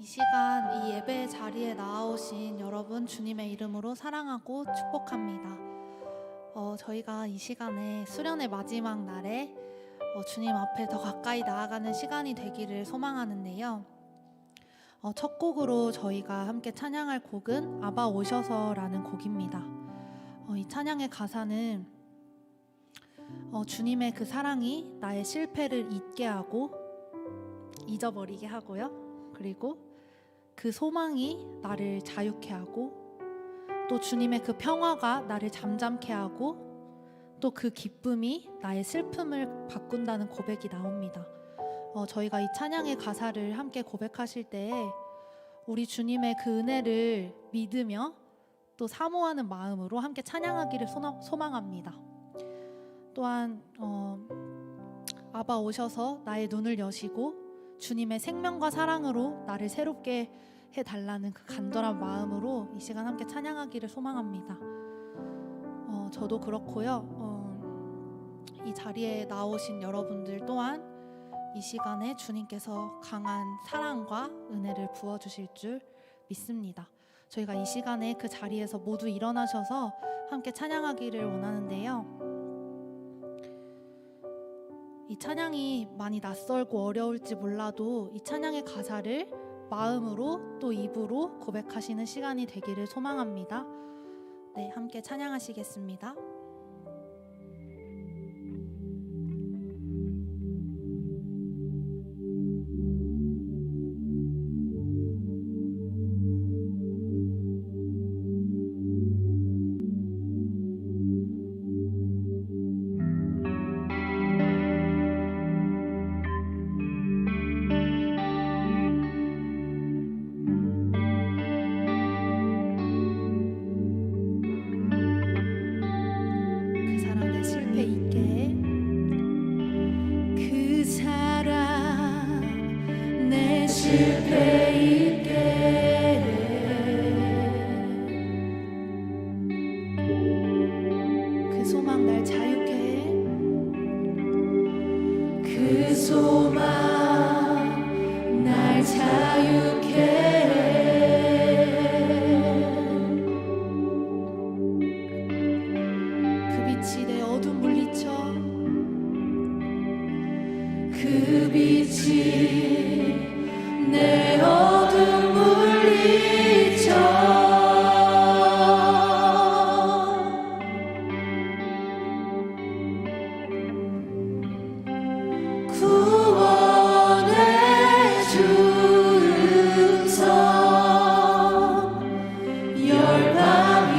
시간 이 예배 자리에 나오신 여러분 주님의 이름으로 사랑하고 축복합니다. 저희가 이 시간에 수련의 마지막 날에 주님 앞에 더 가까이 나아가는 시간이 되기를 소망하는데요. 첫 곡으로 저희가 함께 찬양할 곡은 아바 오셔서라는 곡입니다. 이 찬양의 가사는 주님의 그 사랑이 나의 실패를 잊게 하고 잊어버리게 하고요. 그리고 그 소망이 나를 자유케 하고 또 주님의 그 평화가 나를 잠잠케 하고 또 그 기쁨이 나의 슬픔을 바꾼다는 고백이 나옵니다. 저희가 이 찬양의 가사를 함께 고백하실 때에 우리 주님의 그 은혜를 믿으며 또 사모하는 마음으로 함께 찬양하기를 소망합니다. 또한 아바 오셔서 나의 눈을 여시고 주님의 생명과 사랑으로 나를 새롭게 해달라는 그 간절한 마음으로 이 시간 함께 찬양하기를 소망합니다. 저도 그렇고요. 이 자리에 나오신 여러분들 또한 이 시간에 주님께서 강한 사랑과 은혜를 부어주실 줄 믿습니다. 저희가 이 시간에 그 자리에서 모두 일어나셔서 함께 찬양하기를 원하는데요. 이 찬양이 많이 낯설고 어려울지 몰라도 이 찬양의 가사를 마음으로 또 입으로 고백하시는 시간이 되기를 소망합니다. 네, 함께 찬양하시겠습니다. 그 빛이 내 어둠 물리쳐 구원의 주 음성 열방이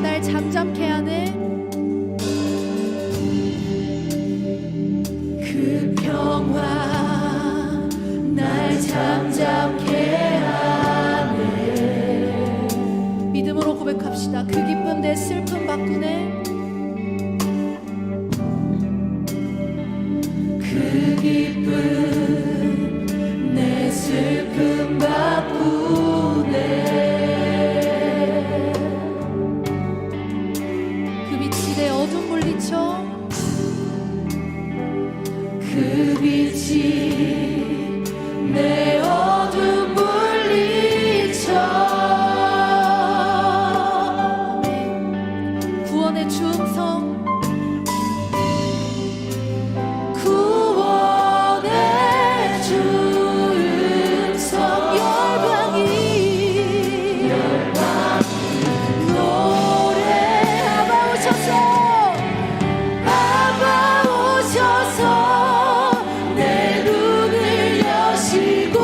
날 잠잠케 하는 그 평화 날 잠잠케 하네. 믿음으로 고백합시다. 그 기쁨 내 슬픔 바꾸네. 그 기쁨 내 슬픔 바꾸네. 그 빛이 내 어둠 물리쳐 그 그 빛이 내 어둠 물리쳐 구원의 주음성 구원의 주음성 열방이 노래 아바 오셔서 아바 오셔서 내 눈을 여시고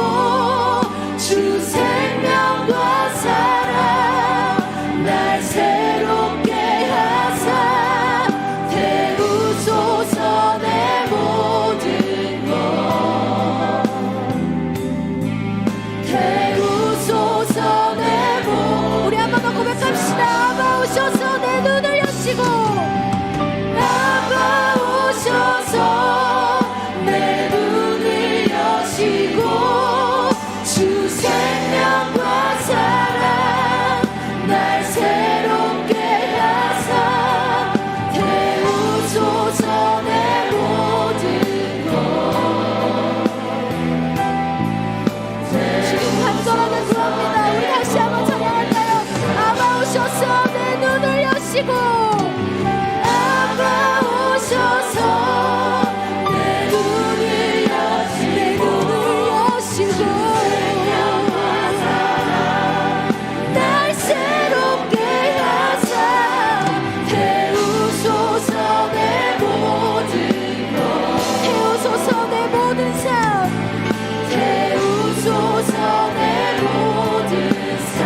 주 생명과 사랑 날 새롭게 하사 태우소서 내 모든 것 태우소서 내 모든 우리 한 번 더 고백합시다. 아바 오셔서 내 눈을 여시고 아바 오셔서 내 눈을 여시고 주 생명과 사랑 날 새롭게 하사 태우소서 내 모든 것 지금 간절하게 구합니다. 우리 다시 한번 찬양할까요? 아바 오셔서 내 눈을 여시고 아바 오셔서 내 눈을 여시고 날 새롭게 하사 태우소서 내 모든 것 태우소서 내 모든 삶 태우소서 내 모든 삶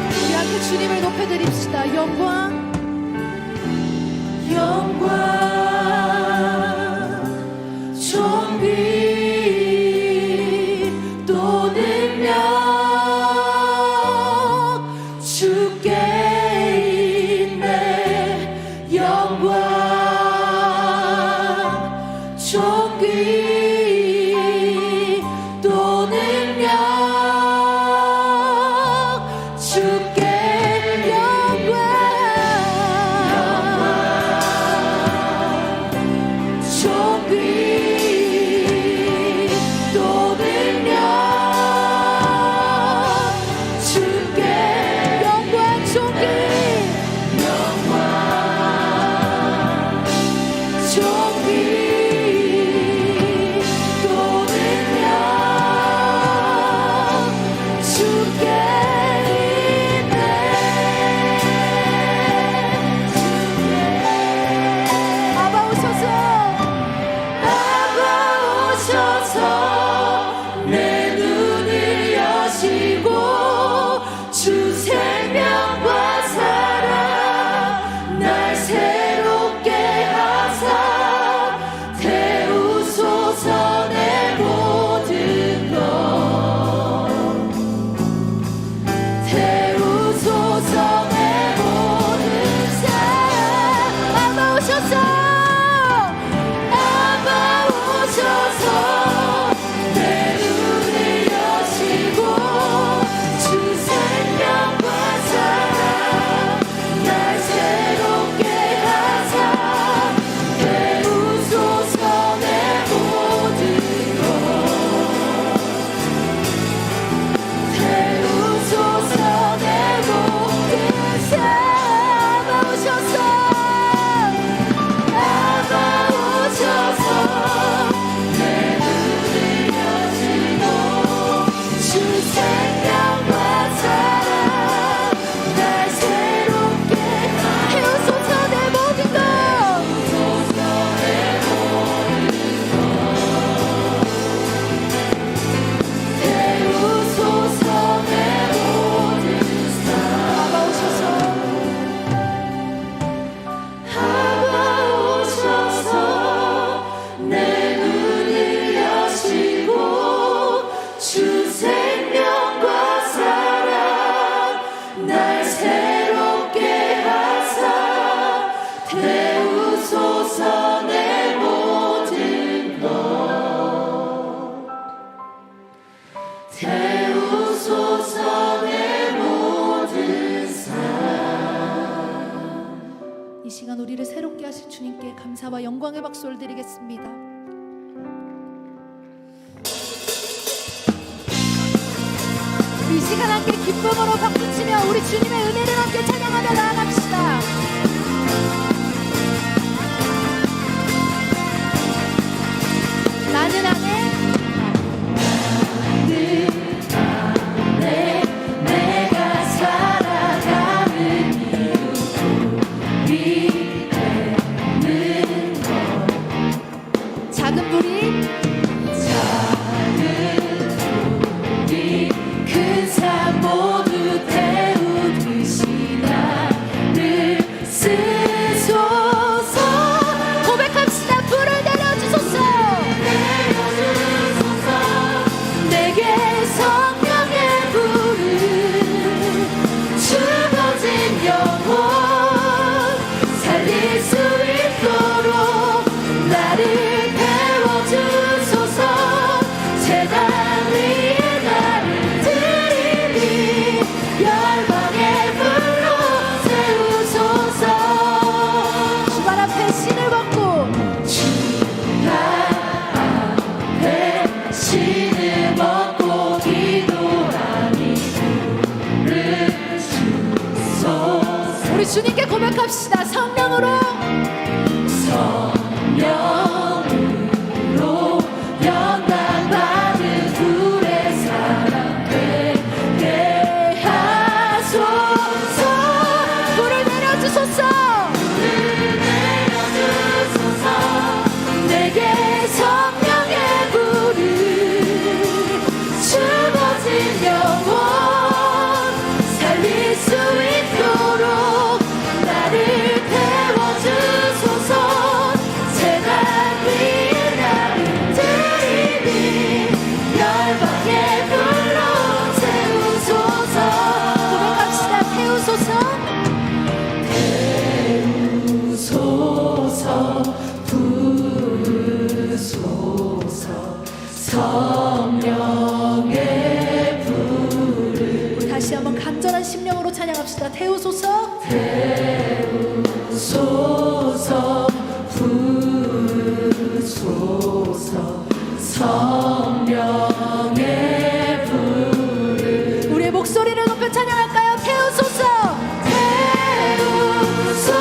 우리 함께 주님을 높여드립시다. 영광 영광 존귀 또 능력 주께 있네 영광 존귀 또 능력 주께 영광 존귀 또 능력 주께 영광 존귀 영광 존귀 우리를 새롭게 하실 주님께 감사와 영광의 박수를 드리겠습니다. 우리 이 시간 함께 기쁨으로 박수치며 우리 주님의 은혜를 함께 찬양하며 나아갑시다. 나는 안에 내가 살아가는 이유 믿는 것 작은 불이 큰 산 모두 태우듯이 나를 쓰소서 고백합시다. 불을 내려주소서. 내게 성령의 불을 죽어진 영혼 살릴 수 있도록 나를 태워주소서 제단 위에 나를 드리니 열방의 불로 세우소서 주발 앞에 신을 벗고 신을 벗고 기도하니 부르소서 우리 주님께 고백합시다. 성령으로 영광받은 불의 사람 되게 하소서 불을 내려주소서. 내게 성령의 불을 죽어진 영혼 살릴 수 있도록 나를 태워주소서 제단 위에 나를 드리니 열방의 불로 세우소서 고백합시다. 태우소서. 부소서 부소서 성령의 불을 우리 다시 한번 간절한 심령으로 찬양합시다. 태우소서. 소서 부소서 성령의 불을 우리의 목소리를 높여 찬양할까요? 태우소서. 태우소서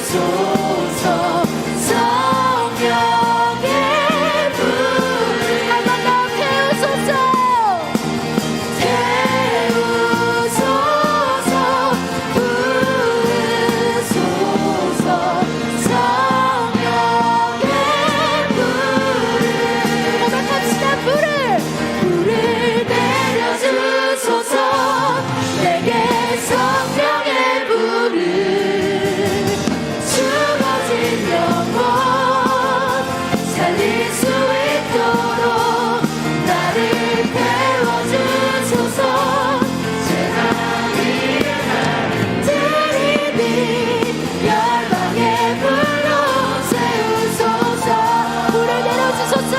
부소서 성령의 불을 한 번 더 태우소서. 태우소서 부소서 성령의 불을 고백합시다. 불을 내려주소서 내게 성령의 불을 죽어진 영혼 살릴 수 있도록 나를 태워주소서 제단 위에 나를 드리니 열방의 불로 세우소서 불을 내려주소서.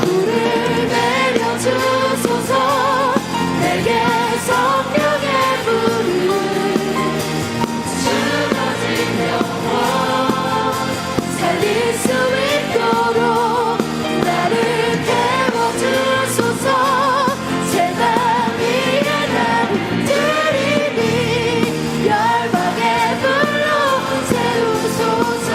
불을 내려주소서 내게 성령의 불을 죽어진 영혼 살릴 수 있도록 나를 태워주소서 제단 위에 나를 드리니 열방의 불로 세우소서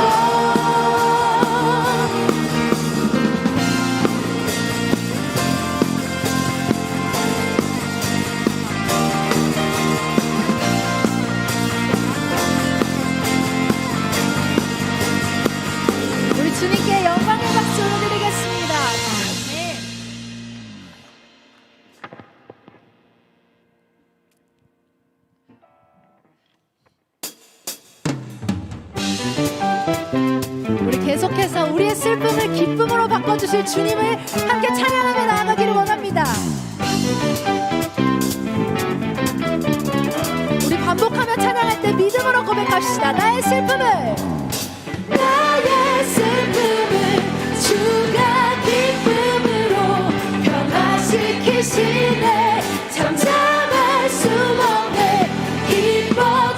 우리 주님께 영광의 박수를 드리겠습니다. 네. 우리 계속해서 우리의 슬픔을 기쁨으로 바꿔주실 주님을 함께 찬양하며 나아가기를 원합니다. 우리 반복하며 찬양할 때 믿음으로 고백합시다. 나의 슬픔을 주가 기쁨으로 변화시키시네 잠잠할 수 없네 기뻐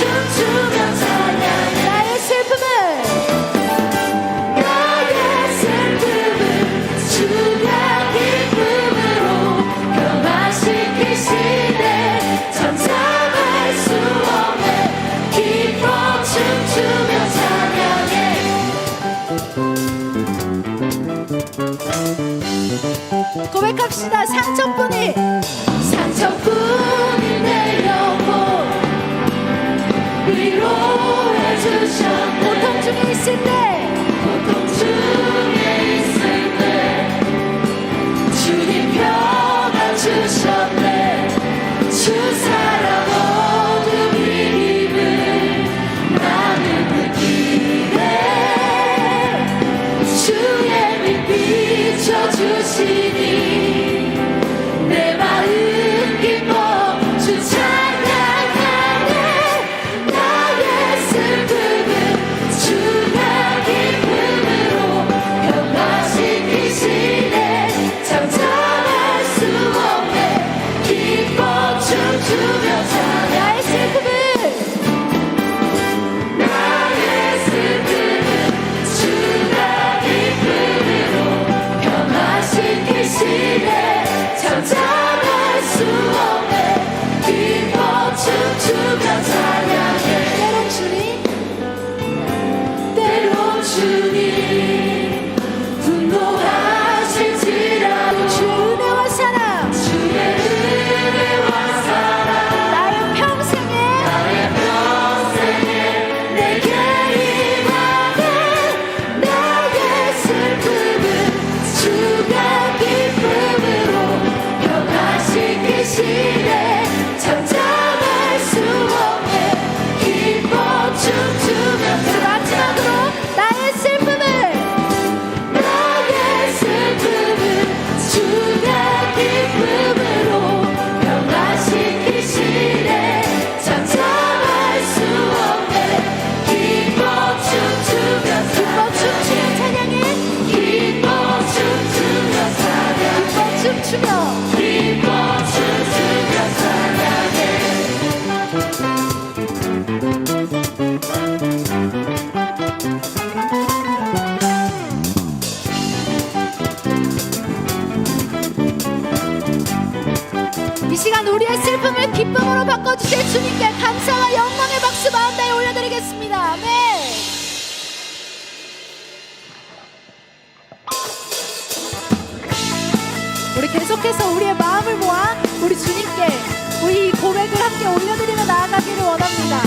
춤추며 찬양해 나의 슬픔을 주가 기쁨으로 변화시키시네 잠잠할 수 없네 기뻐 춤추며 찬양해 고백합시다. 상처뿐인 내 영혼 위로해 주셨네 고통 중에 있을 때 주님 평안 주셨네 주 사랑 어둠이 힘을 나는 느끼네 주의 빛 비춰주시니 내 마음 기뻐 주 찬양하네 나의 슬픔은 주가 기쁨으로 변화시키시네 잠잠할 수 없네 기뻐 춤추며 찬양 나의 슬픔은 주가 기쁨으로 변화시키시네 잠잠할 수 없네 기뻐 춤추며 찬양해 때론 주님 분노하실지라도 주의 은혜와 사랑 나의 평생에 내게 임하네 나의 슬픔은 주가 기쁨으로 변화시키시네 잠잠할 수 없네 기뻐 춤추며 마지막으로 나의 슬픔은 주가 기쁨으로 변화시키시네 잠잠할 수 없네 기뻐 춤추며 찬양해 기뻐 춤추며 찬양 기뻐 춤추며 찬양해 이 시간 우리의 슬픔을 기쁨으로 바꿔주실 주님께 감사와 영광의 박수 마음 다해 올려드리겠습니다. 아멘. 우리 계속해서 우리의 마음을 모아 우리 주님께 우리 고백을 함께 올려드리며 나아가기를 원합니다.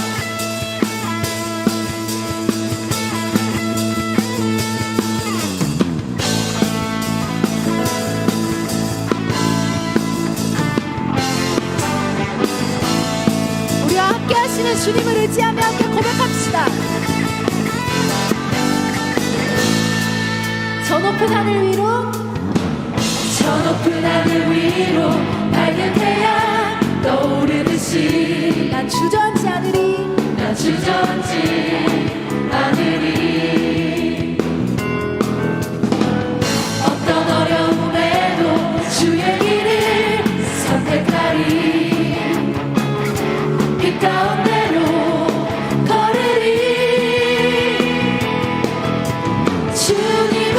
우리와 함께 하시는 주님을 의지하며 함께 고백합시다. 저 높은 하늘 위로 밝은 태양 떠오르듯이 난 주저앉지 않으리 어떤 어려움에도 주의 길을 선택하리 빛 가운데로 걸으리 주님을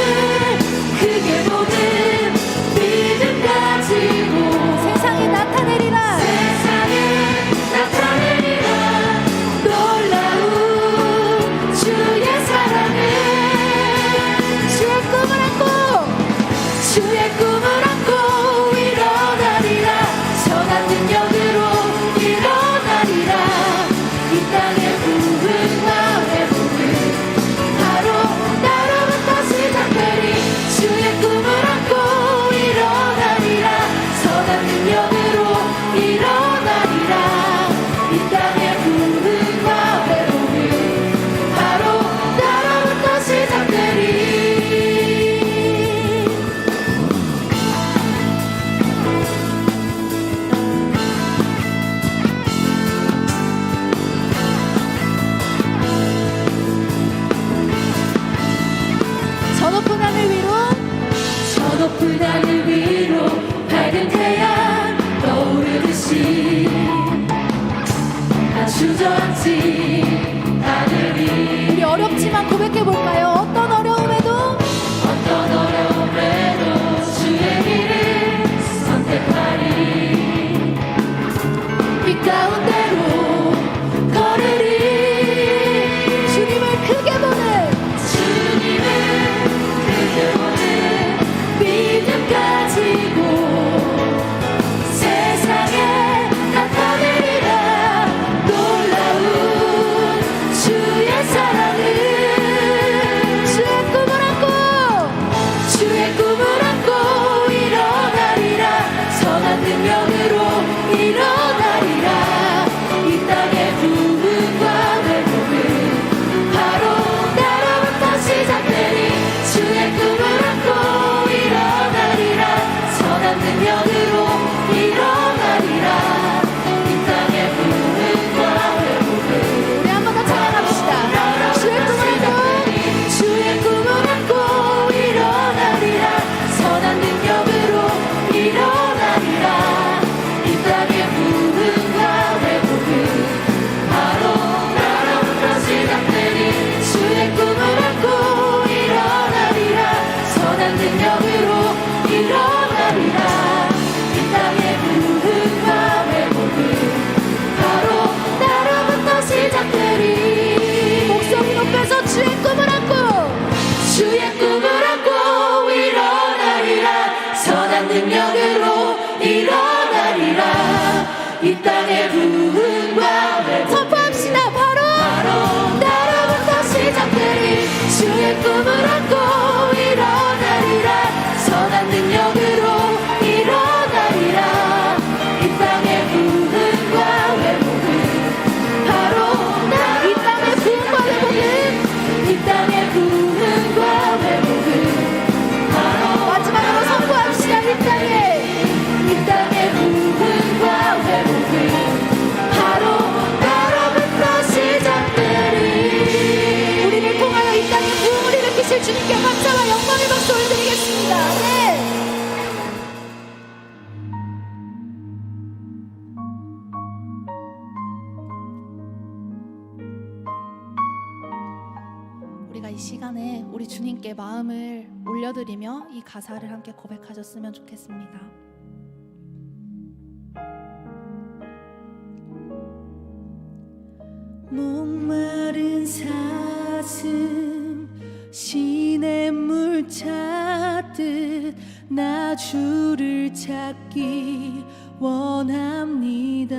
크게 보는 믿음 가지고 세상에 나타내리라 놀라운 주의 사랑을 주의 꿈을 안고 일어나리라 선한 능력으로 일어나리라 이 땅의 부흥과 회복은 바로 나로부터 시작되리 주의 꿈을 안고 일어나리라 선한 능력으로 일어나리라 이 땅의 부흥과 회복은 바로 나로부터 시작되리 끝까지 가느니. 우리 어렵지만 고백해 볼까요? 어떤 어려움에도 주의 길을 선택하리. 빛 가운데로 걸으리. 주님을 크게 보는 믿음 가지고 세상에 나타내리라. 놀라운 주의 사랑을. 주의 꿈을 안고 일어나리라. 선한 능력으로 일어나리라. 이 땅의 부흥과 회복은 바로 나로부터 시작되니. 주의 꿈을 안고 일어나리라. 선한 능력으로 일어나리라. 이 땅의 부흥과 회복은. 우리 한 번 더 찬양합시다. 주의 꿈을 안고 일어나리라. 선한 능력으로 일어나리라. 이 땅의 부흥과 회복은 바로 나로부터 시작되니. 주의 꿈을 안고 일어나리라. 선한 능력으로 일어나리라. 이 땅의 부흥과 회복은 바로 나로부터 시작되니. 목소리 높여서 주의 꿈을 안고 일어나리라. 선한 능력으로 일어나리라. 이 땅의 부흥과 회복 선포합시다. 바로 나로부터 시작되니. 주의 꿈을 안고 일어나리라. 선한 능력으로 일어나리라. 이 땅의 부흥과 회복은 바로 이 땅의 부흥과 회복은. 이 땅의 부흥과 회복은 마지막으로 선포합시다. 이 땅의 부흥과 회복은 바로 나로부터 시작되리. 우리를 통하여 이 땅에 부흥을 일으키실 주님께 감사와 영광의 박수 올려드리겠습니다. 네. 우리가 이 시간에 우리 주님께 마음을 올려드리며 이 가사를 함께 고백하셨으면 좋겠습니다. 목마른 사슴 시냇물 찾듯 나 주를 찾기 원합니다.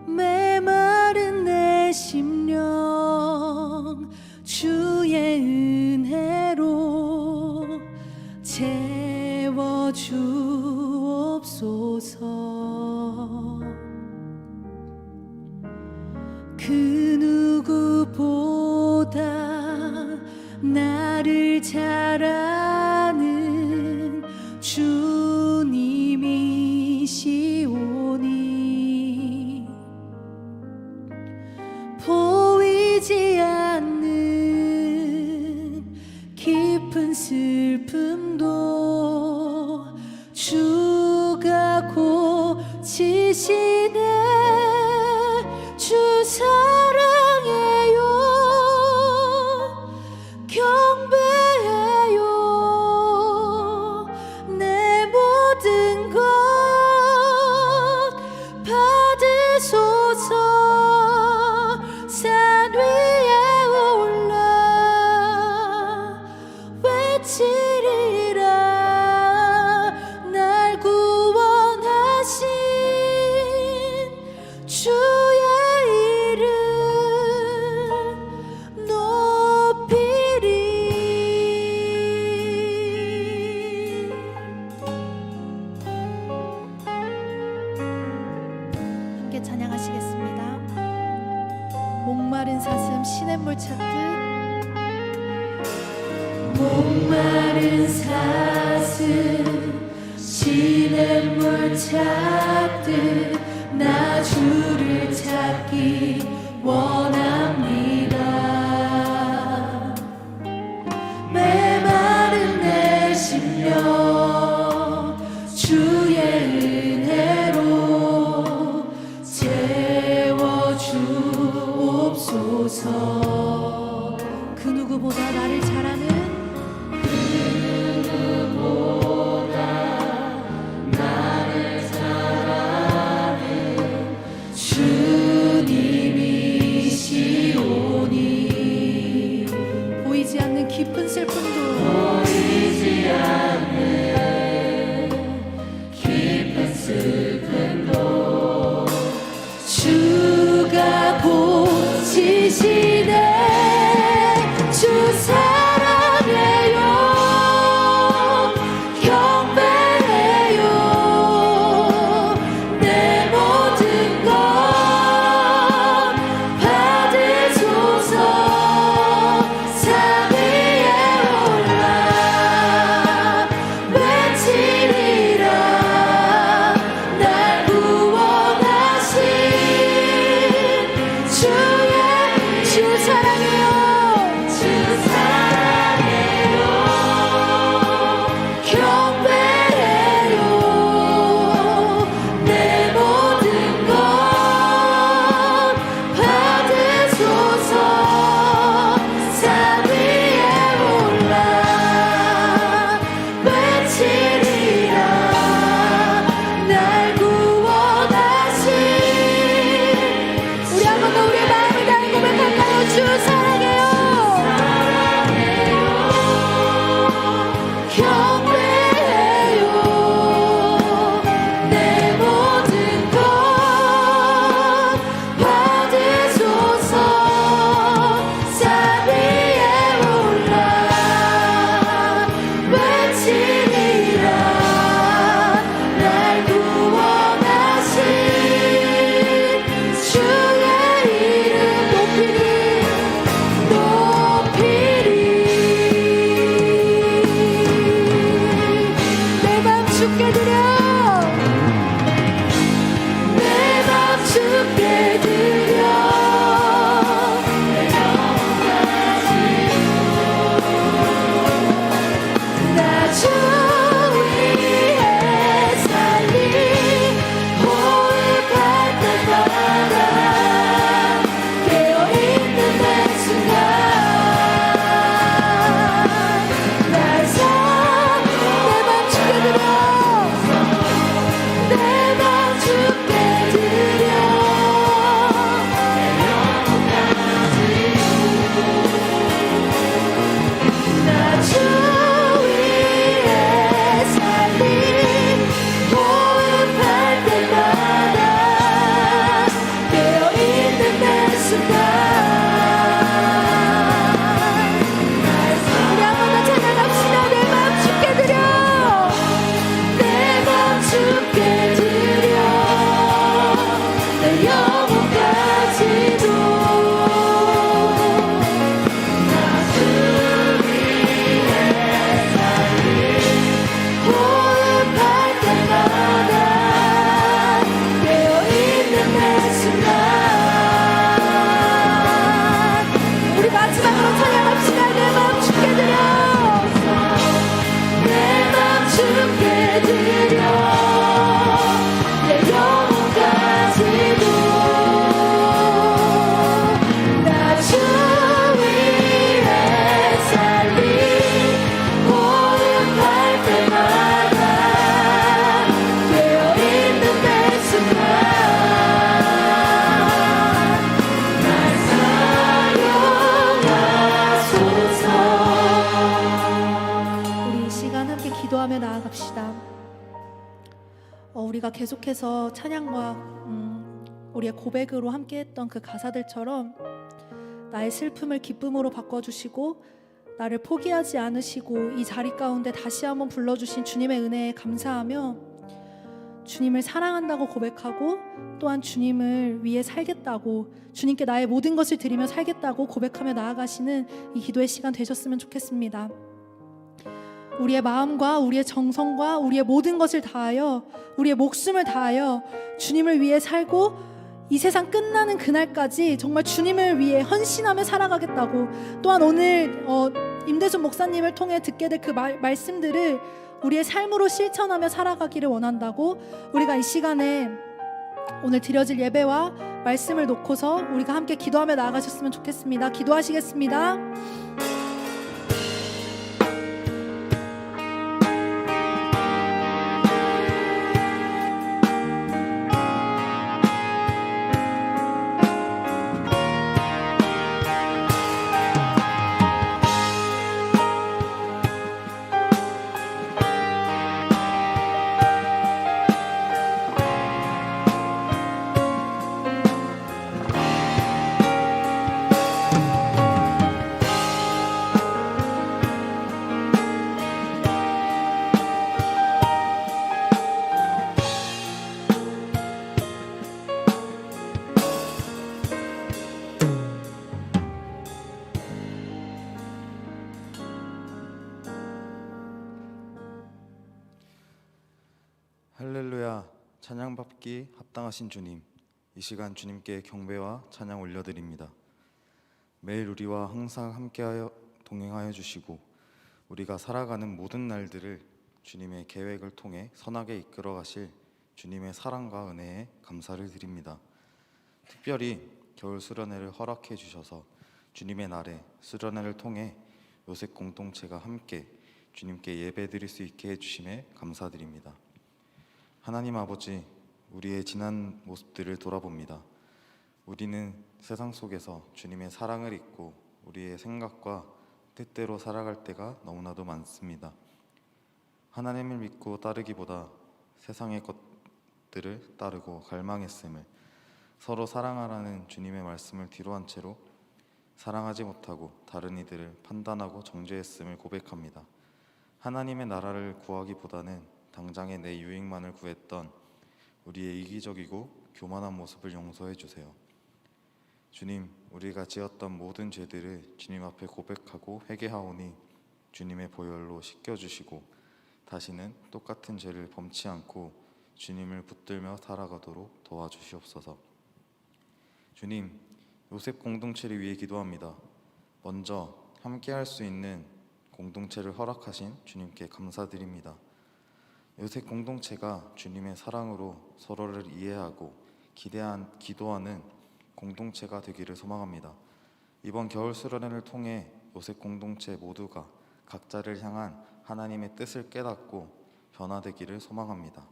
메마른 내 심령 주의 은혜로 채워주옵소서. 그 누구보다 나를 잘 아는 주님이시오니 보이지 않는 깊은 슬픔도 주가 고치시네. 주 사랑해요. 경배해요. 내 모든 것 받으소서. 산 위에 올라 외치리라. 날 구원하신 주의 이름 높이리. 함께 찬양하시겠습니다. 목마른 사슴 시냇물 찾듯. 목마른 사슴 시냇물 찾듯 나 주를 찾기 원합니다. 메마른 내 심령 주의 은혜로 채워주옵소서. 주가 고치시네. 주 사랑해요. 경배해요. 내 모든 것 받으소서. 산 위에 올라 외치리라. 날 구원하신 주의 주 사랑해요. 주 사랑해요. 경배해요. 내 모든 것 받으소서. 산 위에 올라 외치리라. 날 구원하신 우리 한 번 더 우리의 마음을 다해 고백할까요? 주 사랑해요. 경배해요. 내 모든 것 받으소서. 산 위에 올라 외치리라. 날 구원하신 주의 이름 높이리 높이리. 내 맘 주께 드려. 내 맘 주께 드려. 나 주 위에 살리. 호흡할 때마다 깨어있는 내 순간 날 사랑. 내 맘 주께 드려. 내 맘 주께 드려. 나 주 위에 살리. 호흡할 때마다 깨어있는 내 순간 우리 한 번 더 찬양합시다. 내 맘 주께 드려. 내 맘 주께 드려. 내 영혼까지도. 나 주 위에 살리. 호흡할 때마다 깨어있는 내 순간 우리 마지막으로 찬양합시다. 내 맘 주께 드려. 내 맘 주께 드려. 내 영혼까지도. 나 주 위에 살리. 호흡할 때마다 깨어있는 내 순간 날 사용하소서. 우리 이 시간 함께 기도하며 나아갑시다. 우리가 계속해서 찬양과 우리의 고백으로 함께했던 그 가사들처럼 나의 슬픔을 기쁨으로 바꿔주시고 나를 포기하지 않으시고 이 자리 가운데 다시 한번 불러주신 주님의 은혜에 감사하며 주님을 사랑한다고 고백하고 또한 주님을 위해 살겠다고 주님께 나의 모든 것을 드리며 살겠다고 고백하며 나아가시는 이 기도의 시간 되셨으면 좋겠습니다. 우리의 마음과 우리의 정성과 우리의 모든 것을 다하여 우리의 목숨을 다하여 주님을 위해 살고 이 세상 끝나는 그날까지 정말 주님을 위해 헌신하며 살아가겠다고 또한 오늘 임대순 목사님을 통해 듣게 될 그 말씀들을 우리의 삶으로 실천하며 살아가기를 원한다고 우리가 이 시간에 오늘 드려질 예배와 말씀을 놓고서 우리가 함께 기도하며 나아가셨으면 좋겠습니다. 기도하시겠습니다. 찬양받기 합당하신 주님, 이 시간 주님께 경배와 찬양 올려드립니다. 매일 우리와 항상 함께하여 동행하여 주시고 우리가 살아가는 모든 날들을 주님의 계획을 통해 선하게 이끌어 가실 주님의 사랑과 은혜에 감사를 드립니다. 특별히 겨울 수련회를 허락해 주셔서 주님의 날에 수련회를 통해 요셉 공동체가 함께 주님께 예배드릴 수 있게 해주심에 감사드립니다. 하나님 아버지, 우리의 지난 모습들을 돌아봅니다. 우리는 세상 속에서 주님의 사랑을 잊고 우리의 생각과 뜻대로 살아갈 때가 너무나도 많습니다. 하나님을 믿고 따르기보다 세상의 것들을 따르고 갈망했음을, 서로 사랑하라는 주님의 말씀을 뒤로한 채로 사랑하지 못하고 다른 이들을 판단하고 정죄했음을 고백합니다. 하나님의 나라를 구하기보다는 당장의 내 유익만을 구했던 우리의 이기적이고 교만한 모습을 용서해 주세요. 주님, 우리가 지었던 모든 죄들을 주님 앞에 고백하고 회개하오니 주님의 보혈로 씻겨주시고 다시는 똑같은 죄를 범치 않고 주님을 붙들며 살아가도록 도와주시옵소서. 주님, 요셉 공동체를 위해 기도합니다. 먼저 함께할 수 있는 공동체를 허락하신 주님께 감사드립니다. 요셉 공동체가 주님의 사랑으로 서로를 이해하고 기도하는 공동체가 되기를 소망합니다. 이번 겨울 수련회를 통해 요셉 공동체 모두가 각자를 향한 하나님의 뜻을 깨닫고 변화되기를 소망합니다.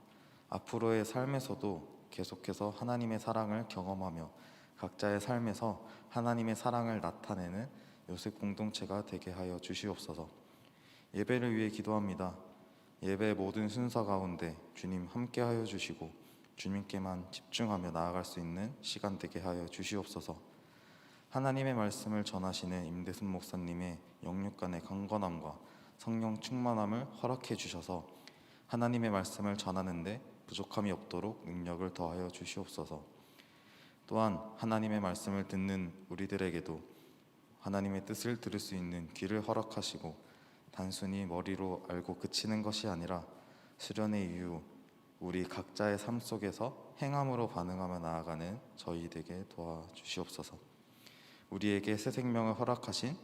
앞으로의 삶에서도 계속해서 하나님의 사랑을 경험하며 각자의 삶에서 하나님의 사랑을 나타내는 요셉 공동체가 되게 하여 주시옵소서. 예배를 위해 기도합니다. 예배의 모든 순서 가운데 주님 함께하여 주시고 주님께만 집중하며 나아갈 수 있는 시간 되게 하여 주시옵소서. 하나님의 말씀을 전하시는 임대순 목사님의 영육간의 강건함과 성령 충만함을 허락해 주셔서 하나님의 말씀을 전하는데 부족함이 없도록 능력을 더하여 주시옵소서. 또한 하나님의 말씀을 듣는 우리들에게도 하나님의 뜻을 들을 수 있는 귀를 허락하시고 단순히 머리로 알고 그치는 것이 아니라 수련회 이후 우리 각자의 삶 속에서 행함으로 반응하며 나아가는 저희 되게 도와주시옵소서. 우리에게 새 생명을 허락하신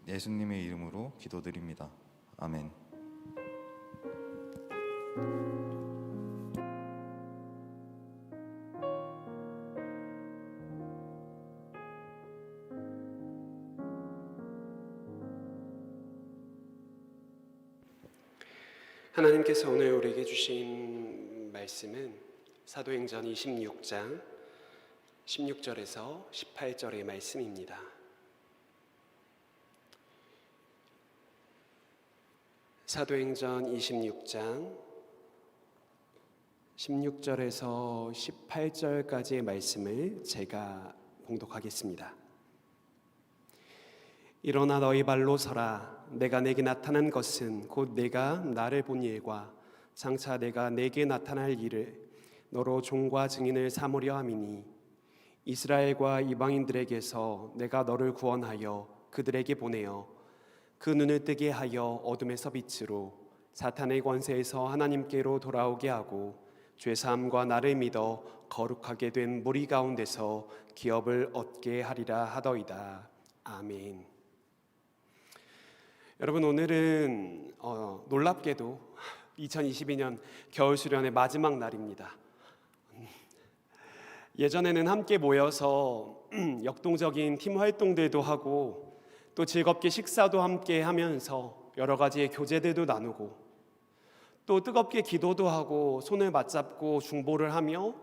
예수님의 이름으로 기도드립니다. 아멘. 하나님께서 오늘 우리에게 주신 말씀은 사도행전 26장 16절에서 18절의 말씀입니다. 사도행전 26장 16절에서 18절까지의 말씀을 제가 봉독하겠습니다. 일어나 너희 발로 서라. 내가 내게 나타난 것은 곧 내가 나를 본 일과 장차 내가 내게 나타날 일을 너로 종과 증인을 삼으려 함이니 이스라엘과 이방인들에게서 내가 너를 구원하여 그들에게 보내어 그 눈을 뜨게 하여 어둠에서 빛으로 사탄의 권세에서 하나님께로 돌아오게 하고 죄사함과 나를 믿어 거룩하게 된 무리 가운데서 기업을 얻게 하리라 하더이다. 아멘. 여러분, 오늘은 놀랍게도 2022년 겨울 수련의 마지막 날입니다. 예전에는 함께 모여서 역동적인 팀 활동들도 하고 또 즐겁게 식사도 함께 하면서 여러 가지의 교제들도 나누고 또 뜨겁게 기도도 하고 손을 맞잡고 중보를 하며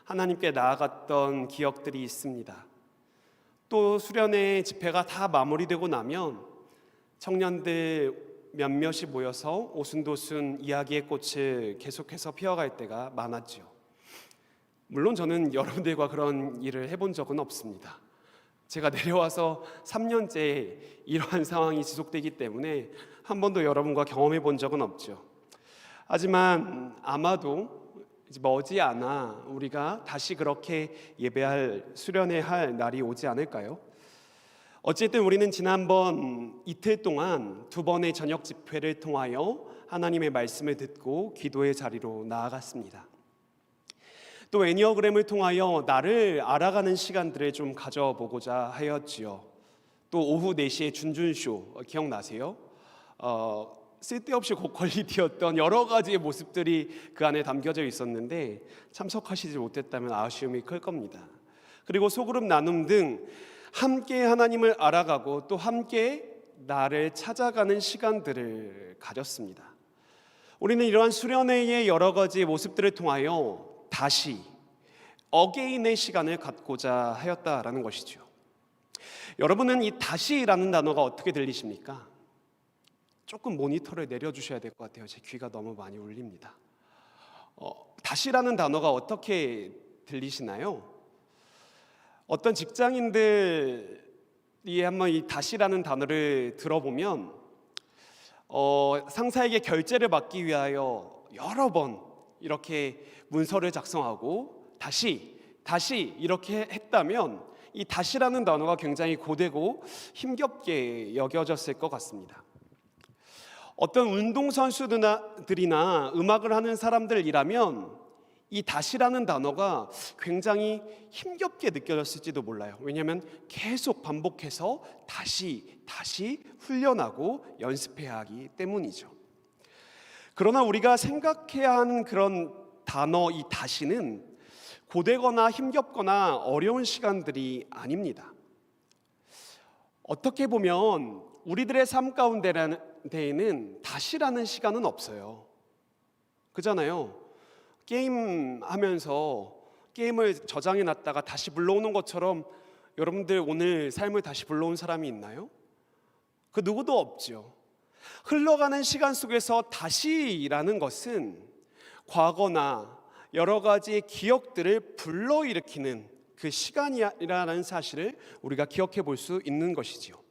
하나님께 나아갔던 기억들이 있습니다. 또 수련회 집회가 다 마무리되고 나면 청년들 몇몇이 모여서 오순도순 이야기의 꽃을 계속해서 피워갈 때가 많았죠. 물론 저는 여러분들과 그런 일을 해본 적은 없습니다. 제가 내려와서 3년째 이러한 상황이 지속되기 때문에 한 번도 여러분과 경험해 본 적은 없죠. 하지만 아마도 머지않아 우리가 다시 그렇게 예배할 수련회 할 날이 오지 않을까요? 어쨌든 우리는 지난번 이틀 동안 2번의 저녁 집회를 통하여 하나님의 말씀을 듣고 기도의 자리로 나아갔습니다. 또 애니어그램을 통하여 나를 알아가는 시간들을 좀 가져보고자 하였지요. 또 오후 4시에 준준쇼 기억나세요? 쓸데없이 고퀄리티였던 여러 가지의 모습들이 그 안에 담겨져 있었는데 참석하시지 못했다면 아쉬움이 클 겁니다. 그리고 소그룹 나눔 등 함께 하나님을 알아가고 또 함께 나를 찾아가는 시간들을 가졌습니다. 우리는 이러한 수련회의 여러 가지 모습들을 통하여 다시 어게인의 시간을 갖고자 하였다라는 것이죠. 여러분은 이 다시라는 단어가 어떻게 들리십니까? 조금 모니터를 내려주셔야 될 것 같아요. 제 귀가 너무 많이 울립니다. 다시라는 단어가 어떻게 들리시나요? 어떤 직장인들이 한번 이 다시라는 단어를 들어보면 상사에게 결제를 받기 위하여 여러 번 이렇게 문서를 작성하고 다시 이렇게 했다면 이 다시라는 단어가 굉장히 고되고 힘겹게 여겨졌을 것 같습니다. 어떤 운동선수들이나 음악을 하는 사람들이라면 이 다시라는 단어가 굉장히 힘겹게 느껴졌을지도 몰라요. 왜냐하면 계속 반복해서 다시 훈련하고 연습해야 하기 때문이죠. 그러나 우리가 생각해야 하는 그런 단어 이 다시는 고되거나 힘겹거나 어려운 시간들이 아닙니다. 어떻게 보면 우리들의 삶 가운데에는 다시라는 시간은 없어요. 그잖아요. 게임하면서 게임을 저장해 놨다가 다시 불러오는 것처럼 여러분들 오늘 삶을 다시 불러온 사람이 있나요? 그 누구도 없죠. 흘러가는 시간 속에서 다시라는 것은 과거나 여러 가지의 기억들을 불러일으키는 그 시간이라는 사실을 우리가 기억해 볼 수 있는 것이지요.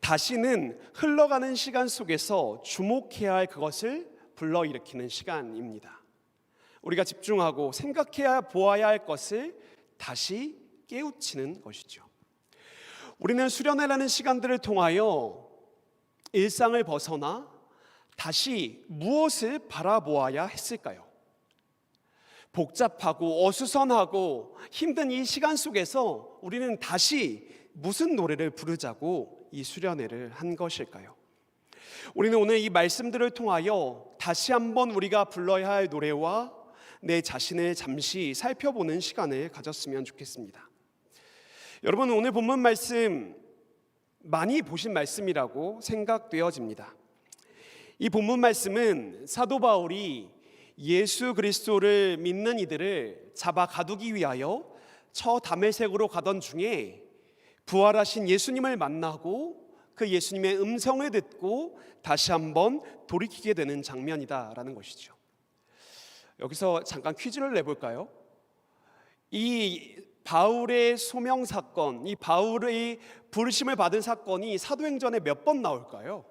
다시는 흘러가는 시간 속에서 주목해야 할 그것을 불러일으키는 시간입니다. 우리가 집중하고 생각해야 보아야 할 것을 다시 깨우치는 것이죠. 우리는 수련회라는 시간들을 통하여 일상을 벗어나 다시 무엇을 바라보아야 했을까요? 복잡하고 어수선하고 힘든 이 시간 속에서 우리는 다시 무슨 노래를 부르자고 이 수련회를 한 것일까요? 우리는 오늘 이 말씀들을 통하여 다시 한번 우리가 불러야 할 노래와 내 자신을 잠시 살펴보는 시간을 가졌으면 좋겠습니다. 여러분, 오늘 본문 말씀 많이 보신 말씀이라고 생각되어집니다. 이 본문 말씀은 사도 바울이 예수 그리스도를 믿는 이들을 잡아 가두기 위하여 저 다메섹으로 가던 중에 부활하신 예수님을 만나고 그 예수님의 음성을 듣고 다시 한번 돌이키게 되는 장면이다라는 것이죠. 여기서 잠깐 퀴즈를 내볼까요? 이 바울의 소명 사건, 이 바울의 부르심을 받은 사건이 사도행전에 몇 번 나올까요?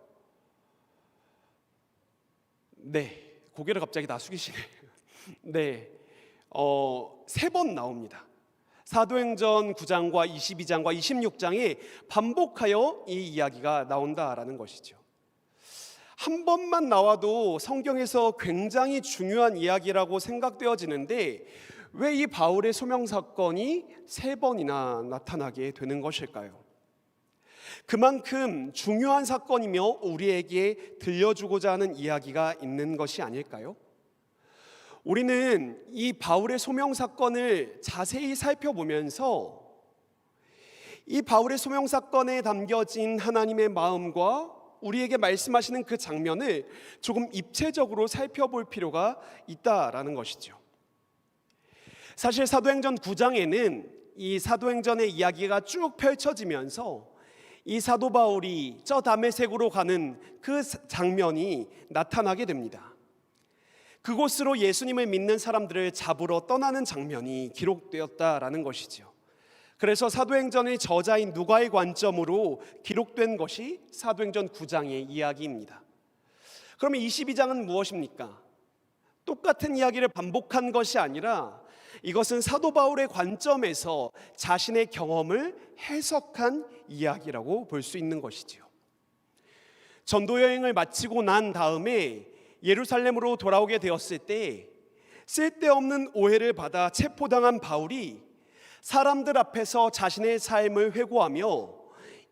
네, 고개를 갑자기 다 숙이시네요. 네, 3번 나옵니다. 사도행전 9장과 22장과 26장에 반복하여 이 이야기가 나온다라는 것이죠. 한 번만 나와도 성경에서 굉장히 중요한 이야기라고 생각되어지는데 왜 이 바울의 소명 사건이 3번이나 나타나게 되는 것일까요? 그만큼 중요한 사건이며 우리에게 들려주고자 하는 이야기가 있는 것이 아닐까요? 우리는 이 바울의 소명 사건을 자세히 살펴보면서 이 바울의 소명 사건에 담겨진 하나님의 마음과 우리에게 말씀하시는 그 장면을 조금 입체적으로 살펴볼 필요가 있다라는 것이죠. 사실 사도행전 9장에는 이 사도행전의 이야기가 쭉 펼쳐지면서 이 사도 바울이 저 다메섹으로 가는 그 장면이 나타나게 됩니다. 그곳으로 예수님을 믿는 사람들을 잡으러 떠나는 장면이 기록되었다라는 것이죠. 그래서 사도행전의 저자인 누가의 관점으로 기록된 것이 사도행전 9장의 이야기입니다. 그러면 22장은 무엇입니까? 똑같은 이야기를 반복한 것이 아니라 이것은 사도 바울의 관점에서 자신의 경험을 해석한 이야기라고 볼 수 있는 것이지요. 전도 여행을 마치고 난 다음에 예루살렘으로 돌아오게 되었을 때 쓸데없는 오해를 받아 체포당한 바울이 사람들 앞에서 자신의 삶을 회고하며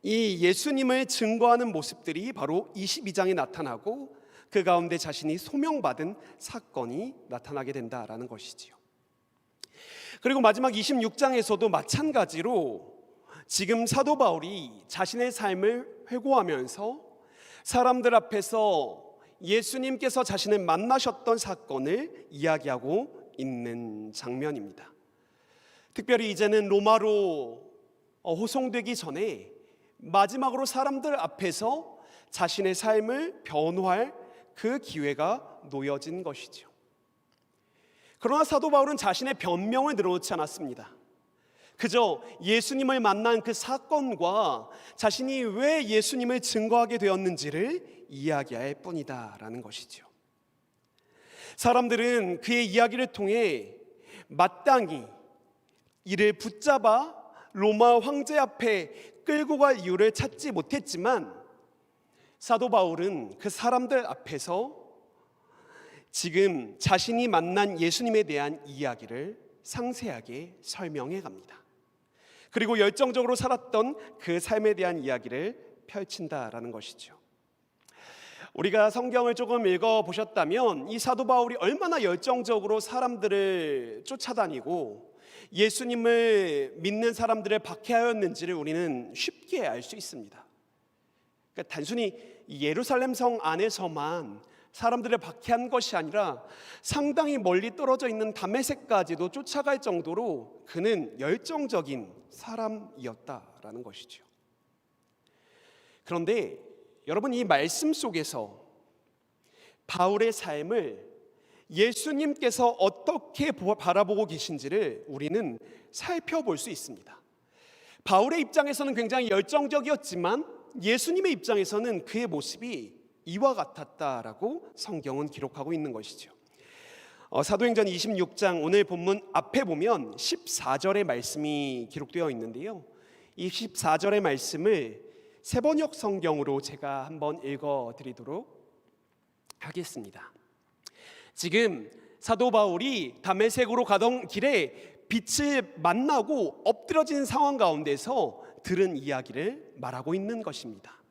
이 예수님을 증거하는 모습들이 바로 22장에 나타나고 그 가운데 자신이 소명받은 사건이 나타나게 된다라는 것이지요. 그리고 마지막 26장에서도 마찬가지로 지금 사도 바울이 자신의 삶을 회고하면서 사람들 앞에서 예수님께서 자신을 만나셨던 사건을 이야기하고 있는 장면입니다. 특별히 이제는 로마로 호송되기 전에 마지막으로 사람들 앞에서 자신의 삶을 변호할 그 기회가 놓여진 것이죠. 그러나 사도 바울은 자신의 변명을 늘어놓지 않았습니다. 그저 예수님을 만난 그 사건과 자신이 왜 예수님을 증거하게 되었는지를 이야기할 뿐이다라는 것이죠. 사람들은 그의 이야기를 통해 마땅히 이를 붙잡아 로마 황제 앞에 끌고 갈 이유를 찾지 못했지만 사도 바울은 그 사람들 앞에서 지금 자신이 만난 예수님에 대한 이야기를 상세하게 설명해 갑니다. 그리고 열정적으로 살았던 그 삶에 대한 이야기를 펼친다라는 것이죠. 우리가 성경을 조금 읽어보셨다면 이 사도 바울이 얼마나 열정적으로 사람들을 쫓아다니고 예수님을 믿는 사람들을 박해하였는지를 우리는 쉽게 알 수 있습니다. 그러니까 단순히 예루살렘 성 안에서만 사람들을 박해한 것이 아니라 상당히 멀리 떨어져 있는 다메섹까지도 쫓아갈 정도로 그는 열정적인 사람이었다라는 것이죠. 그런데 여러분, 이 말씀 속에서 바울의 삶을 예수님께서 어떻게 바라보고 계신지를 우리는 살펴볼 수 있습니다. 바울의 입장에서는 굉장히 열정적이었지만 예수님의 입장에서는 그의 모습이 이와 같았다라고 성경은 기록하고 있는 것이죠. 사도행전 26장 오늘 본문 앞에 보면 14절의 말씀이 기록되어 있는데요. 이 14절의 말씀을 세번역 성경으로 제가 한번 읽어드리도록 하겠습니다. 지금 사도 바울이 다메섹으로 가던 길에 빛을 만나고 엎드러진 상황 가운데서 들은 이야기를 말하고 있는 것입니다.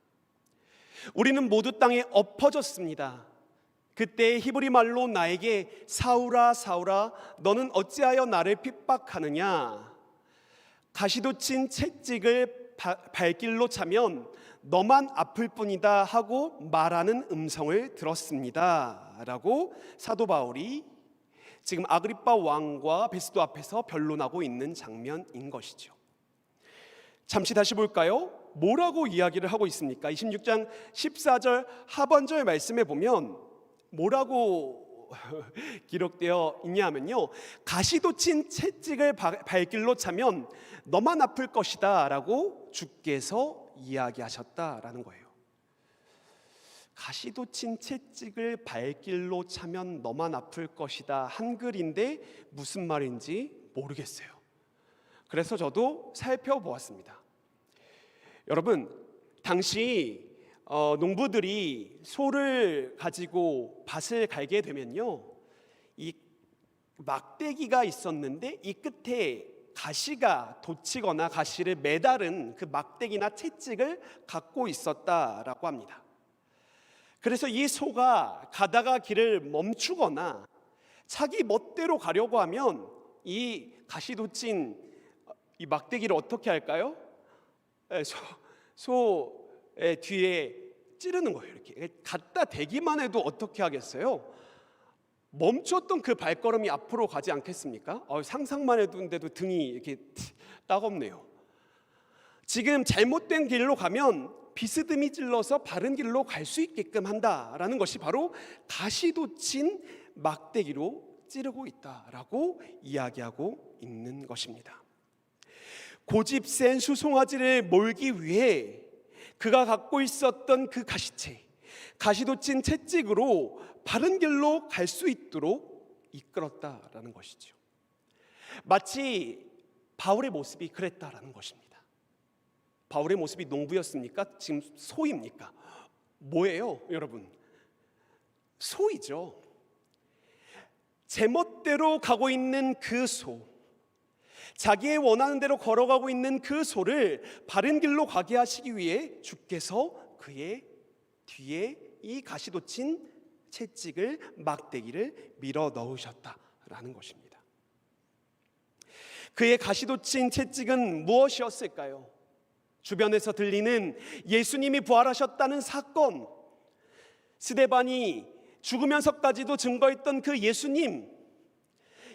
우리는 모두 땅에 엎어졌습니다. 그때 히브리 말로 나에게 사울아 사울아 너는 어찌하여 나를 핍박하느냐, 가시돋친 채찍을 발길로 차면 너만 아플 뿐이다 하고 말하는 음성을 들었습니다 라고 사도 바울이 지금 아그리빠 왕과 베스도 앞에서 변론하고 있는 장면인 것이죠. 잠시 다시 볼까요? 뭐라고 이야기를 하고 있습니까? 26장 14절 하반절 말씀에 보면 뭐라고 기록되어 있냐면요, 가시돋친 채찍을 발길로 차면 너만 아플 것이다 라고 주께서 이야기하셨다라는 거예요. 가시돋친 채찍을 발길로 차면 너만 아플 것이다, 한글인데 무슨 말인지 모르겠어요. 그래서 저도 살펴보았습니다. 여러분, 당시 농부들이 소를 가지고 밭을 갈게 되면요, 이 막대기가 있었는데 이 끝에 가시가 돋치거나 가시를 매달은 그 막대기나 채찍을 갖고 있었다라고 합니다. 그래서 이 소가 가다가 길을 멈추거나 자기 멋대로 가려고 하면 이 가시 돋친 이 막대기를 어떻게 할까요? 소의 뒤에 찌르는 거예요. 이렇게 갖다 대기만 해도 어떻게 하겠어요? 멈췄던 그 발걸음이 앞으로 가지 않겠습니까? 상상만 해도인데도 등이 이렇게 따갑네요. 지금 잘못된 길로 가면 비스듬히 찔러서 바른 길로 갈 수 있게끔 한다라는 것이 바로 가시돋친 막대기로 찌르고 있다라고 이야기하고 있는 것입니다. 고집 센 수송아지를 몰기 위해 그가 갖고 있었던 그 가시채, 가시돋친 채찍으로 바른 길로 갈 수 있도록 이끌었다라는 것이죠. 마치 바울의 모습이 그랬다라는 것입니다. 바울의 모습이 농부였습니까? 지금 소입니까? 뭐예요, 여러분? 소이죠. 제멋대로 가고 있는 그 소, 자기의 원하는 대로 걸어가고 있는 그 소를 바른 길로 가게 하시기 위해 주께서 그의 뒤에 이 가시돋친 채찍을, 막대기를 밀어 넣으셨다라는 것입니다. 그의 가시돋친 채찍은 무엇이었을까요? 주변에서 들리는 예수님이 부활하셨다는 사건, 스데반이 죽으면서까지도 증거했던 그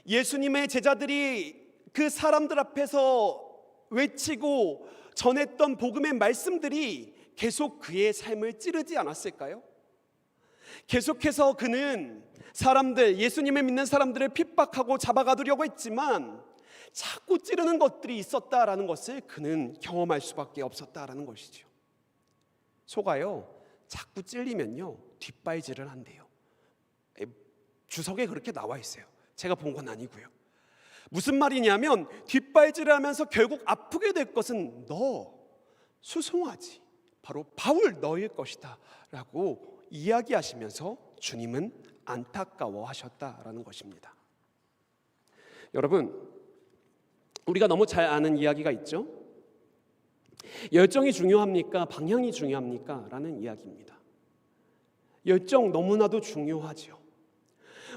예수님의 제자들이 그 사람들 앞에서 외치고 전했던 복음의 말씀들이 계속 그의 삶을 찌르지 않았을까요? 계속해서 그는 예수님을 믿는 사람들을 핍박하고 잡아가두려고 했지만 자꾸 찌르는 것들이 있었다라는 것을 그는 경험할 수밖에 없었다라는 것이죠. 소가요, 자꾸 찔리면요 뒷발질을 한대요. 주석에 그렇게 나와 있어요. 제가 본 건 아니고요. 무슨 말이냐면 뒷발질을 하면서 결국 아프게 될 것은 너, 수송아지, 바로 바울 너일 것이다 라고 이야기하시면서 주님은 안타까워하셨다라는 것입니다. 여러분, 우리가 너무 잘 아는 이야기가 있죠. 열정이 중요합니까? 방향이 중요합니까? 라는 이야기입니다. 열정 너무나도 중요하죠.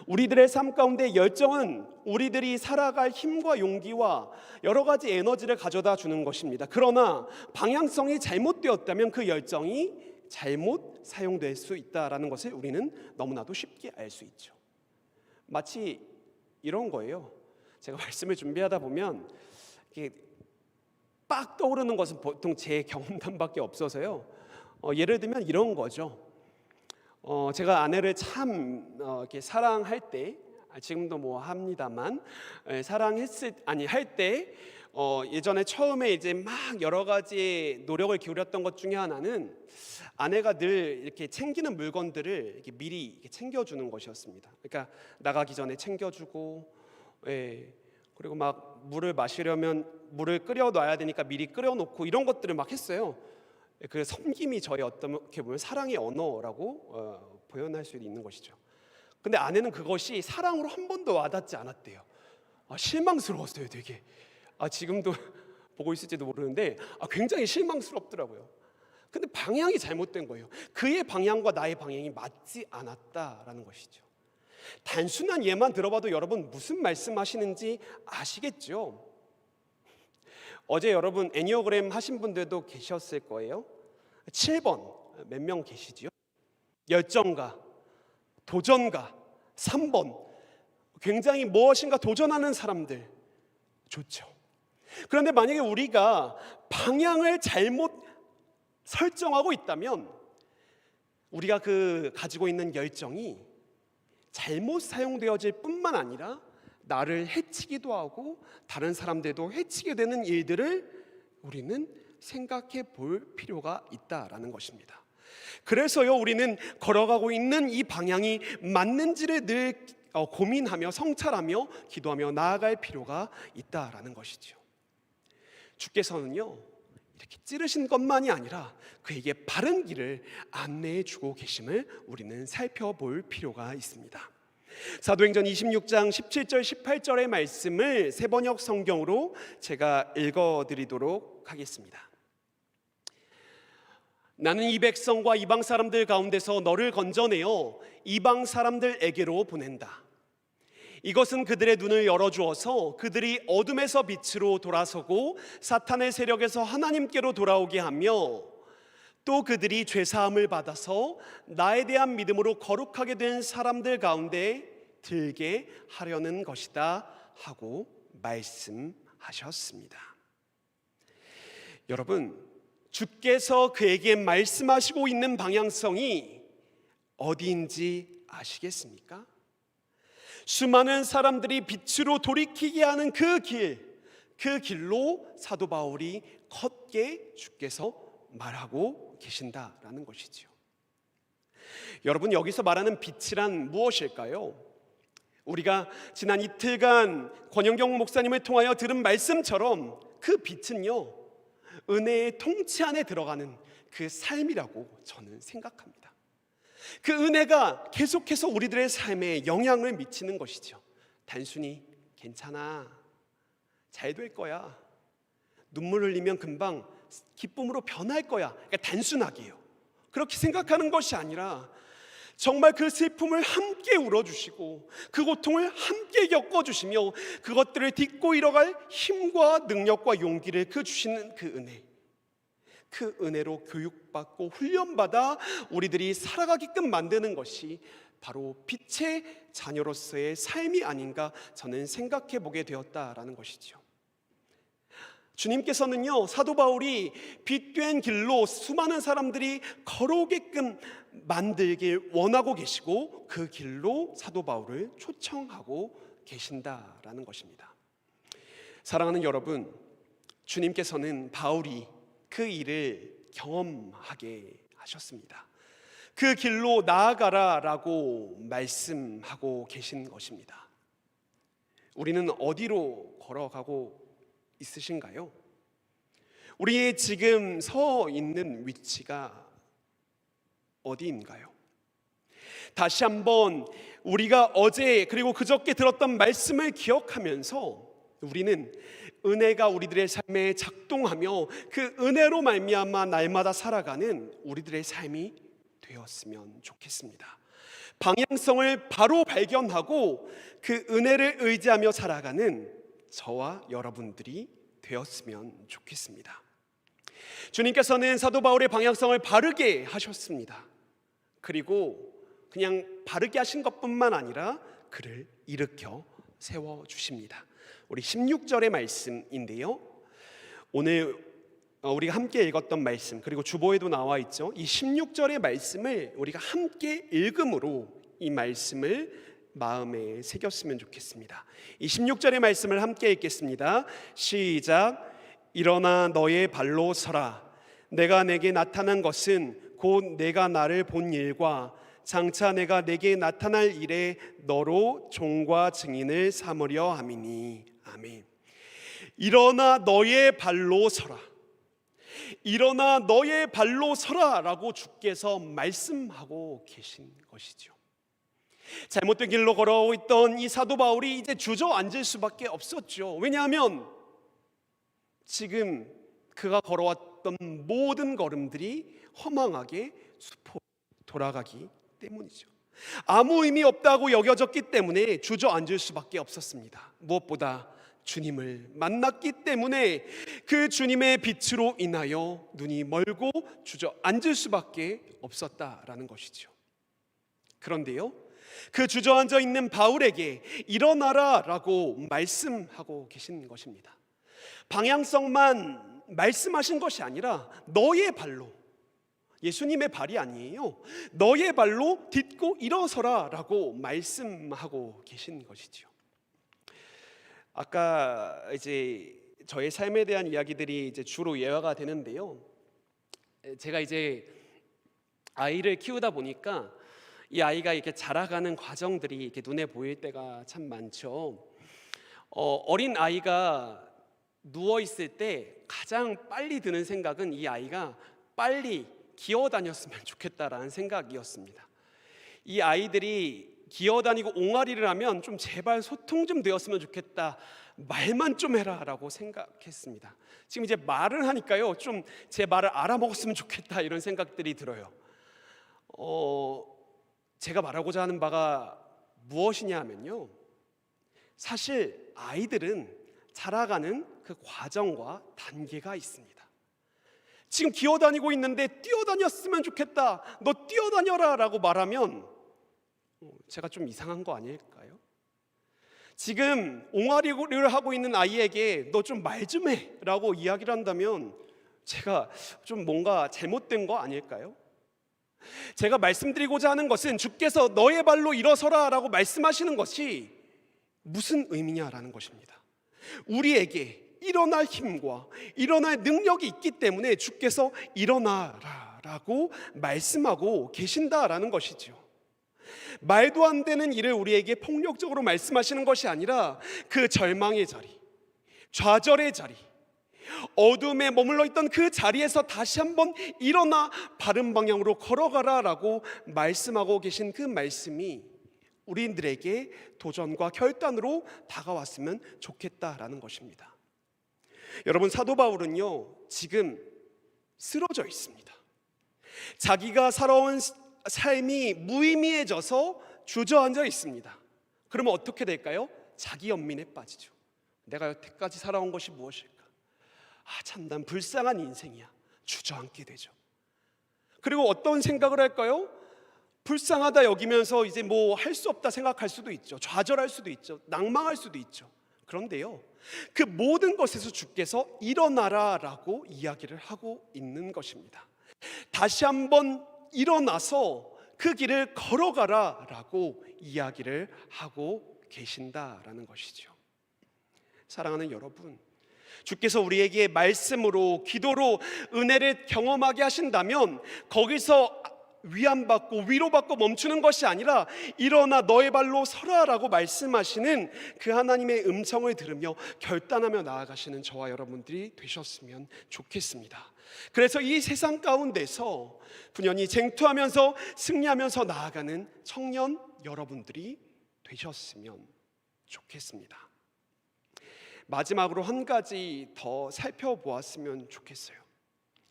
우리들의 삶 가운데 열정은 우리들이 살아갈 힘과 용기와 여러 가지 에너지를 가져다 주는 것입니다. 그러나 방향성이 잘못되었다면 그 열정이 잘못 사용될 수 있다라는 것을 우리는 너무나도 쉽게 알 수 있죠. 마치 이런 거예요. 제가 말씀을 준비하다 보면 이게 빡 떠오르는 것은 보통 제 경험담밖에 없어서요. 예를 들면 이런 거죠. 제가 아내를 참 이렇게 사랑할 때, 지금도 뭐 합니다만, 할 때 예전에 처음에 이제 막 여러 가지 노력을 기울였던 것 중에 하나는 아내가 늘 이렇게 챙기는 물건들을 이렇게 미리 이렇게 챙겨주는 것이었습니다. 그러니까 나가기 전에 챙겨주고, 그리고 막 물을 마시려면 물을 끓여놔야 되니까 미리 끓여놓고 이런 것들을 막 했어요. 그 섬김이 저의 어떻게 보면 사랑의 언어라고 표현할 수 있는 것이죠. 근데 아내는 그것이 사랑으로 한 번도 와닿지 않았대요. 실망스러웠어요, 되게. 지금도 보고 있을지도 모르는데 굉장히 실망스럽더라고요. 근데 방향이 잘못된 거예요. 그의 방향과 나의 방향이 맞지 않았다라는 것이죠. 단순한 예만 들어봐도 여러분 무슨 말씀하시는지 아시겠죠? 어제 여러분 애니어그램 하신 분들도 계셨을 거예요. 7번 몇 명 계시죠? 열정가, 도전가. 3번 굉장히 무엇인가 도전하는 사람들. 좋죠. 그런데 만약에 우리가 방향을 잘못 설정하고 있다면 우리가 가지고 있는 열정이 잘못 사용되어질 뿐만 아니라 나를 해치기도 하고 다른 사람들도 해치게 되는 일들을 우리는 생각해 볼 필요가 있다라는 것입니다. 그래서요, 우리는 걸어가고 있는 이 방향이 맞는지를 늘 고민하며 성찰하며 기도하며 나아갈 필요가 있다라는 것이죠. 주께서는요, 이렇게 찌르신 것만이 아니라 그에게 바른 길을 안내해 주고 계심을 우리는 살펴볼 필요가 있습니다. 사도행전 26장 17절 18절의 말씀을 새번역 성경으로 제가 읽어드리도록 하겠습니다. 나는 이 백성과 이방 사람들 가운데서 너를 건져내어 이방 사람들에게로 보낸다. 이것은 그들의 눈을 열어주어서 그들이 어둠에서 빛으로 돌아서고 사탄의 세력에서 하나님께로 돌아오게 하며 또 그들이 죄사함을 받아서 나에 대한 믿음으로 거룩하게 된 사람들 가운데 들게 하려는 것이다 하고 말씀하셨습니다. 여러분, 주께서 그에게 말씀하시고 있는 방향성이 어디인지 아시겠습니까? 수많은 사람들이 빛으로 돌이키게 하는 그 길로 사도 바울이 걷게 주께서 말하고 계신다라는 것이죠. 여러분, 여기서 말하는 빛이란 무엇일까요? 우리가 지난 이틀간 권영경 목사님을 통하여 들은 말씀처럼 그 빛은요, 은혜의 통치 안에 들어가는 그 삶이라고 저는 생각합니다. 그 은혜가 계속해서 우리들의 삶에 영향을 미치는 것이죠. 단순히 괜찮아, 잘 될 거야, 눈물 흘리면 금방 기쁨으로 변할 거야, 그러니까 단순하게요. 그렇게 생각하는 것이 아니라 정말 그 슬픔을 함께 울어주시고 그 고통을 함께 겪어주시며 그것들을 딛고 일어갈 힘과 능력과 용기를 주시는 그 은혜로 교육받고 훈련받아 우리들이 살아가게끔 만드는 것이 바로 빛의 자녀로서의 삶이 아닌가 저는 생각해 보게 되었다라는 것이죠. 주님께서는요, 사도 바울이 빛된 길로 수많은 사람들이 걸어오게끔 만들길 원하고 계시고 그 길로 사도 바울을 초청하고 계신다라는 것입니다. 사랑하는 여러분, 주님께서는 바울이 그 일을 경험하게 하셨습니다. 그 길로 나아가라라고 말씀하고 계신 것입니다. 우리는 어디로 걸어가고 있으신가요? 우리의 지금 서 있는 위치가 어디인가요? 다시 한번 우리가 어제 그리고 그저께 들었던 말씀을 기억하면서 우리는 은혜가 우리들의 삶에 작동하며 그 은혜로 말미암아 날마다 살아가는 우리들의 삶이 되었으면 좋겠습니다. 방향성을 바로 발견하고 그 은혜를 의지하며 살아가는 저와 여러분들이 되었으면 좋겠습니다. 주님께서는 사도 바울의 방향성을 바르게 하셨습니다. 그리고 그냥 바르게 하신 것뿐만 아니라 그를 일으켜 세워주십니다. 우리 16절의 말씀인데요, 오늘 우리가 함께 읽었던 말씀, 그리고 주보에도 나와 있죠. 이 16절의 말씀을 우리가 함께 읽음으로 이 말씀을 마음에 새겼으면 좋겠습니다. 이 16절의 말씀을 함께 읽겠습니다. 시작. 일어나 너의 발로 서라. 내가 내게 나타난 것은 곧 내가 나를 본 일과 장차 내가 내게 나타날 일에 너로 종과 증인을 삼으려 함이니. 아멘. 일어나 너의 발로 서라. 일어나 너의 발로 서라 라고 주께서 말씀하고 계신 것이죠. 잘못된 길로 걸어오고 있던 이 사도 바울이 이제 주저앉을 수밖에 없었죠. 왜냐하면 지금 그가 걸어왔던 모든 걸음들이 허망하게 수포로 돌아가기 때문이죠. 아무 의미 없다고 여겨졌기 때문에 주저앉을 수밖에 없었습니다. 무엇보다 주님을 만났기 때문에 그 주님의 빛으로 인하여 눈이 멀고 주저앉을 수밖에 없었다라는 것이죠. 그런데요, 그 주저앉아 있는 바울에게 일어나라 라고 말씀하고 계신 것입니다. 방향성만 말씀하신 것이 아니라 너의 발로, 예수님의 발이 아니에요, 너의 발로 딛고 일어서라 라고 말씀하고 계신 것이죠. 아까 이제 저의 삶에 대한 이야기들이 이제 주로 예화가 되는데요, 제가 이제 아이를 키우다 보니까 이 아이가 이렇게 자라가는 과정들이 이렇게 눈에 보일 때가 참 많죠. 어린 아이가 누워 있을 때 가장 빨리 드는 생각은 이 아이가 빨리 기어다녔으면 좋겠다라는 생각이었습니다. 이 아이들이 기어다니고 옹알이를 하면 좀 제발 소통 좀 되었으면 좋겠다, 말만 좀 해라라고 생각했습니다. 지금 이제 말을 하니까요, 좀 제 말을 알아먹었으면 좋겠다 이런 생각들이 들어요. 제가 말하고자 하는 바가 무엇이냐 하면요, 사실 아이들은 자라가는 그 과정과 단계가 있습니다. 지금 기어다니고 있는데 뛰어다녔으면 좋겠다, 너 뛰어다녀라 라고 말하면 제가 좀 이상한 거 아닐까요? 지금 옹알이를 하고 있는 아이에게 너 좀 말 좀 해 라고 이야기를 한다면 제가 좀 뭔가 잘못된 거 아닐까요? 제가 말씀드리고자 하는 것은 주께서 너의 발로 일어서라 라고 말씀하시는 것이 무슨 의미냐라는 것입니다. 우리에게 일어날 힘과 일어날 능력이 있기 때문에 주께서 일어나라 라고 말씀하고 계신다라는 것이죠. 말도 안 되는 일을 우리에게 폭력적으로 말씀하시는 것이 아니라 그 절망의 자리, 좌절의 자리, 어둠에 머물러 있던 그 자리에서 다시 한번 일어나 바른 방향으로 걸어가라 라고 말씀하고 계신 그 말씀이 우리들에게 도전과 결단으로 다가왔으면 좋겠다라는 것입니다. 여러분, 사도 바울은요 지금 쓰러져 있습니다. 자기가 살아온 삶이 무의미해져서 주저앉아 있습니다. 그러면 어떻게 될까요? 자기 연민에 빠지죠. 내가 여태까지 살아온 것이 무엇일까? 참 난 불쌍한 인생이야. 주저앉게 되죠. 그리고 어떤 생각을 할까요? 불쌍하다 여기면서 이제 뭐 할 수 없다 생각할 수도 있죠. 좌절할 수도 있죠. 낭망할 수도 있죠. 그런데요, 그 모든 것에서 주께서 일어나라라고 이야기를 하고 있는 것입니다. 다시 한번 일어나서 그 길을 걸어가라라고 이야기를 하고 계신다라는 것이죠. 사랑하는 여러분, 주께서 우리에게 말씀으로 기도로 은혜를 경험하게 하신다면 거기서 위안받고 위로받고 멈추는 것이 아니라 일어나 너의 발로 서라라고 말씀하시는 그 하나님의 음성을 들으며 결단하며 나아가시는 저와 여러분들이 되셨으면 좋겠습니다. 그래서 이 세상 가운데서 분연히 쟁투하면서 승리하면서 나아가는 청년 여러분들이 되셨으면 좋겠습니다. 마지막으로 한 가지 더 살펴보았으면 좋겠어요.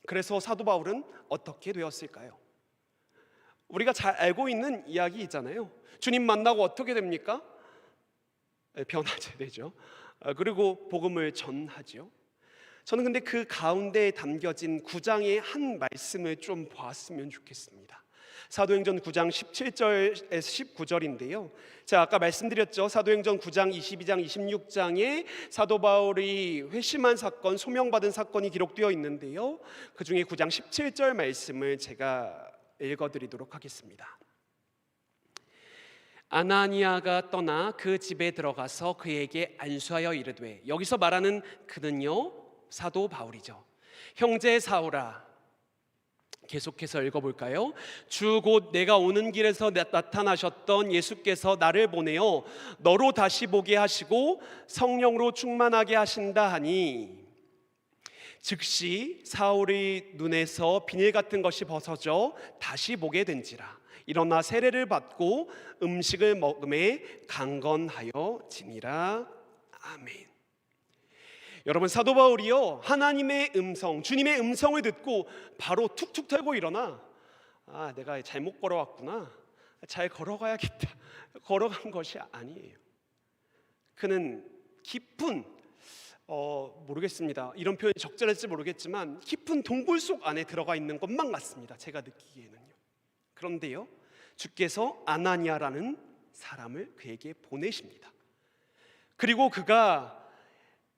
그래서 사도 바울은 어떻게 되었을까요? 우리가 잘 알고 있는 이야기이잖아요. 주님 만나고 어떻게 됩니까? 변화제 되죠. 그리고 복음을 전하죠. 저는 근데 그 가운데 담겨진 9장의 한 말씀을 좀 보았으면 좋겠습니다. 사도행전 9장 17절에서 19절인데요. 제가 아까 말씀드렸죠. 사도행전 9장, 22장, 26장에 사도 바울이 회심한 사건, 소명받은 사건이 기록되어 있는데요. 그 중에 9장 17절 말씀을 제가 읽어드리도록 하겠습니다. 아나니아가 떠나 그 집에 들어가서 그에게 안수하여 이르되, 여기서 말하는 그는요 사도 바울이죠. 형제 사울아, 계속해서 읽어볼까요? 주 곧 내가 오는 길에서 나타나셨던 예수께서 나를 보내어 너로 다시 보게 하시고 성령으로 충만하게 하신다 하니, 즉시 사울의 눈에서 비닐 같은 것이 벗어져 다시 보게 된지라. 일어나 세례를 받고 음식을 먹음에 강건하여 지니라. 아멘. 여러분, 사도 바울이요 하나님의 음성, 주님의 음성을 듣고 바로 툭툭 털고 일어나, 내가 잘못 걸어왔구나, 잘 걸어가야겠다, 걸어간 것이 아니에요. 그는 깊은 모르겠습니다. 이런 표현이 적절할지 모르겠지만 깊은 동굴 속 안에 들어가 있는 것만 같습니다. 제가 느끼기에는요. 그런데요, 주께서 아나니아라는 사람을 그에게 보내십니다. 그리고 그가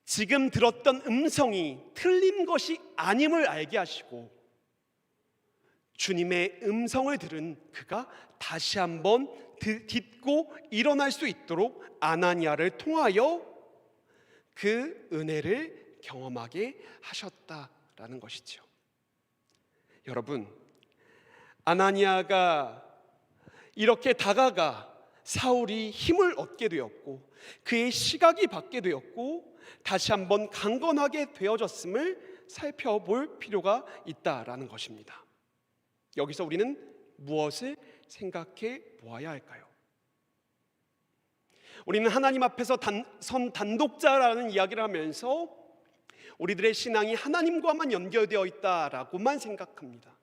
지금 들었던 음성이 틀린 것이 아님을 알게 하시고, 주님의 음성을 들은 그가 다시 한번 딛고 일어날 수 있도록 아나니아를 통하여 그 은혜를 경험하게 하셨다라는 것이죠. 여러분, 아나니아가 이렇게 다가가 사울이 힘을 얻게 되었고 그의 시각이 받게 되었고 다시 한번 강건하게 되어졌음을 살펴볼 필요가 있다라는 것입니다. 여기서 우리는 무엇을 생각해 보아야 할까요? 우리는 하나님 앞에서 선 단독자라는 이야기를 하면서 우리들의 신앙이 하나님과만 연결되어 있다라고만 생각합니다.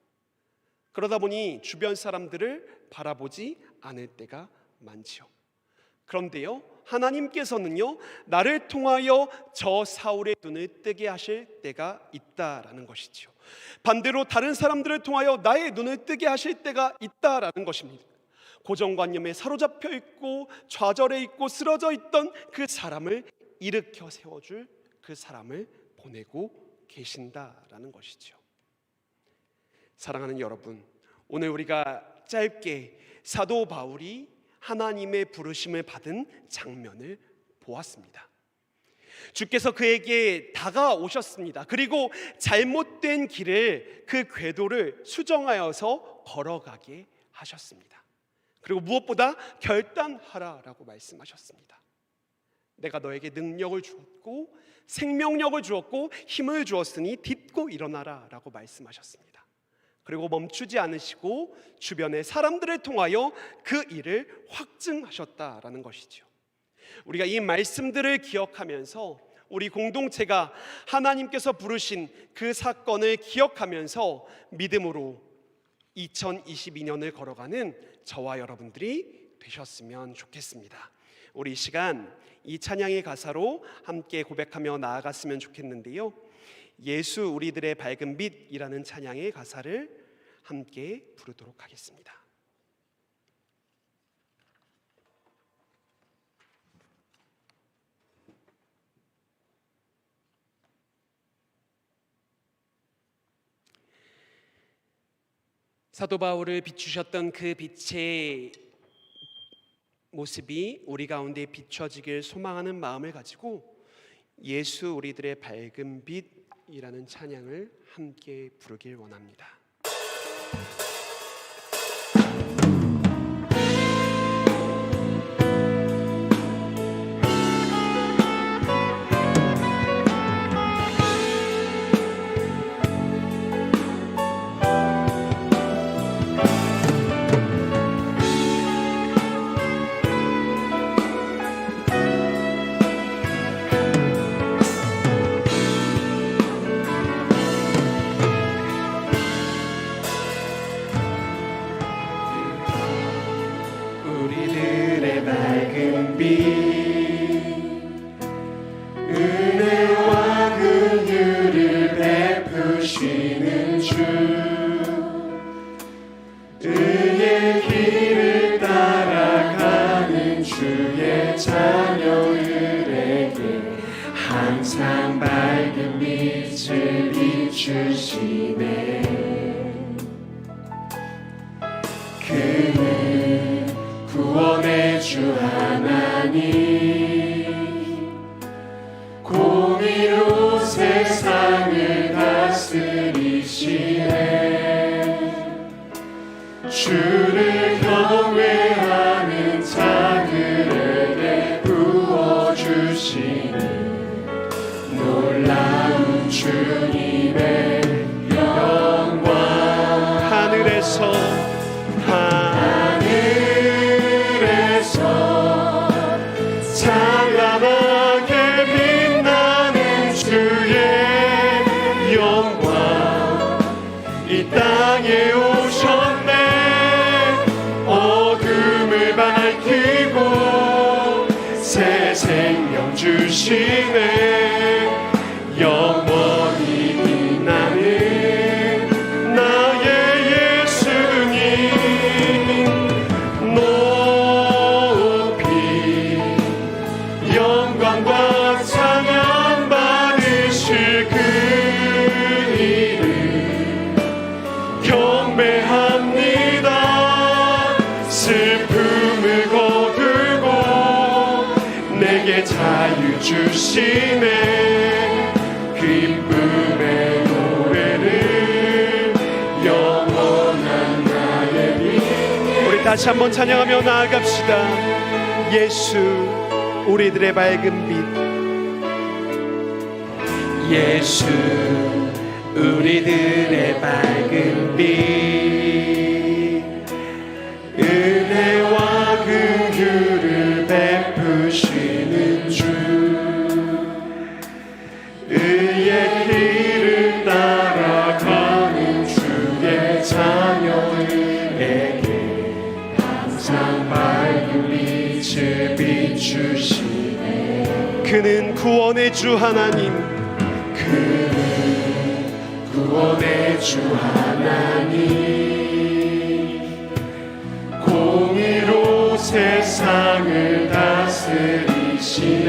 그러다 보니 주변 사람들을 바라보지 않을 때가 많지요. 그런데요, 하나님께서는요 나를 통하여 저 사울의 눈을 뜨게 하실 때가 있다라는 것이죠. 반대로 다른 사람들을 통하여 나의 눈을 뜨게 하실 때가 있다라는 것입니다. 고정관념에 사로잡혀 있고 좌절해 있고 쓰러져 있던 그 사람을 일으켜 세워줄 그 사람을 보내고 계신다라는 것이죠. 사랑하는 여러분, 오늘 우리가 짧게 사도 바울이 하나님의 부르심을 받은 장면을 보았습니다. 주께서 그에게 다가오셨습니다. 그리고 잘못된 길을, 그 궤도를 수정하여서 걸어가게 하셨습니다. 그리고 무엇보다 결단하라라고 말씀하셨습니다. 내가 너에게 능력을 주었고 생명력을 주었고 힘을 주었으니 딛고 일어나라라고 말씀하셨습니다. 그리고 멈추지 않으시고 주변의 사람들을 통하여 그 일을 확증하셨다라는 것이죠. 우리가 이 말씀들을 기억하면서 우리 공동체가 하나님께서 부르신 그 사건을 기억하면서 믿음으로 2022년을 걸어가는 저와 여러분들이 되셨으면 좋겠습니다. 우리 이 시간 이 찬양의 가사로 함께 고백하며 나아갔으면 좋겠는데요. 예수 우리들의 밝은 빛이라는 찬양의 가사를 함께 부르도록 하겠습니다. 사도 바울을 비추셨던 그 빛의 모습이 우리 가운데 비춰지길 소망하는 마음을 가지고 예수 우리들의 밝은 빛이라는 찬양을 함께 부르길 원합니다. 은혜와 긍휼을 베푸시는 주, 의의 길을 따라가는 주의 자녀들에게 항상 밝은 빛을 비추시네. 그는 구원의 주 하나님, 공의로 세상을 다스리시네. 주를 경외하는 자들에게 부어주시는 놀라운 주님의 영광. 하늘에서 찬란하게 빛나는 주의 영광, 이 땅에 오셨네. 어둠을 밝히고 새 생명 주시네. 영원히 빛나는 나의 예수님, 영광과 찬양 받으실 그 이름 경배합니다. 슬픔을 거두고 내게 자유 주시네. 기쁨의 노래를 영원한 나의 빛. 우리 다시 한번 찬양하며 나아갑시다. 예수 우리들의 밝은 빛, 예수 우리들의 밝은 빛, 은혜와 긍휼을 베푸시는 주, 의의 길을 따라가는 주의 자녀들에게 항상 밝은 빛을 비추시네. 그는 구원의 주 하나님, 그는 구원의 주 하나님, 공의로 세상을 다스리시네.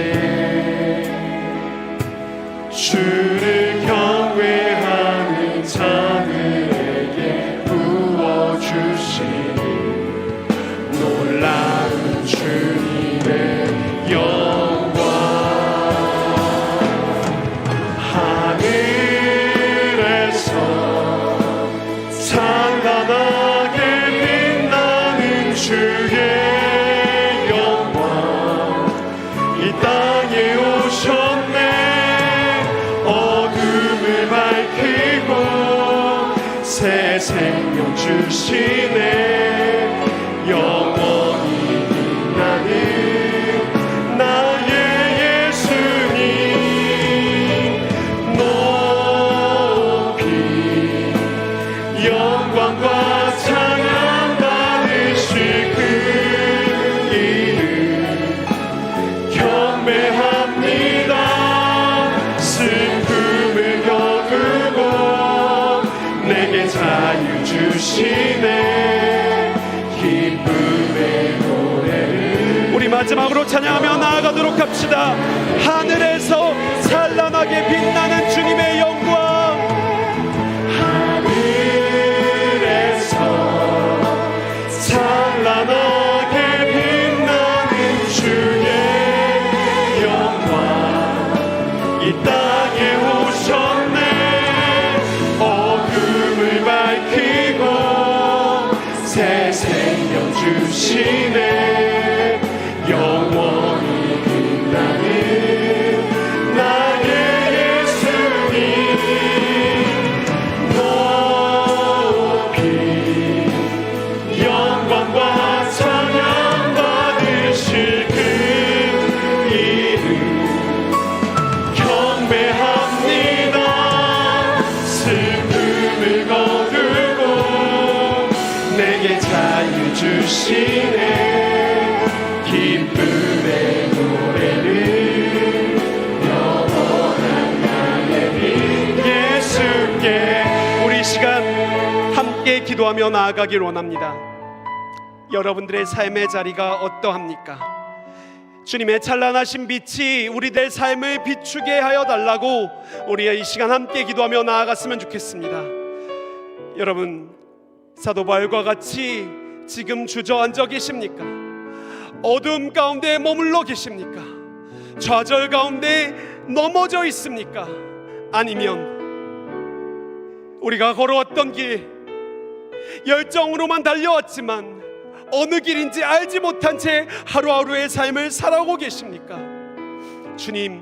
주를 경외하는 자들에게 부어주시니 놀라운 주님의 영광. 하늘에서 찬란하게 빛나는 주의 영광, 이 땅에 오셨네. 새 생명 주시네. 영원히 빛나는 나의 예수님 높이 영광과 찬양 받으실 그 이름 경배합니다. 슬픔을 겪고 내게 자유 주시네. 기쁨의 노래를 우리 마지막으로 찬양하며 나아가도록 합시다. 하늘에서 찬란하게 빛나는 주님의 영광, 하늘에서 찬란하게 빛나는 주의 영광 이 땅에 오셨네. 어둠을 밝히고 새 생명 주시네. 영원히 빛나는 나의 예수님 높이 영광과 찬양 받으실 그 이름 경배합니다. 슬픔을 거두고 내게 자유 주시네. 기쁨의 노래를 영원한 나의 빛 예수께. 우리 시간 함께 기도하며 나아가길 원합니다. 여러분들의 삶의 자리가 어떠합니까? 주님의 찬란하신 빛이 우리들의 삶을 비추게 하여 달라고 우리의 이 시간 함께 기도하며 나아갔으면 좋겠습니다. 여러분, 사도 바울과 같이 지금 주저앉아 계십니까? 어둠 가운데 머물러 계십니까? 좌절 가운데 넘어져 있습니까? 아니면 우리가 걸어왔던 길 열정으로만 달려왔지만 어느 길인지 알지 못한 채 하루하루의 삶을 살아오고 계십니까? 주님,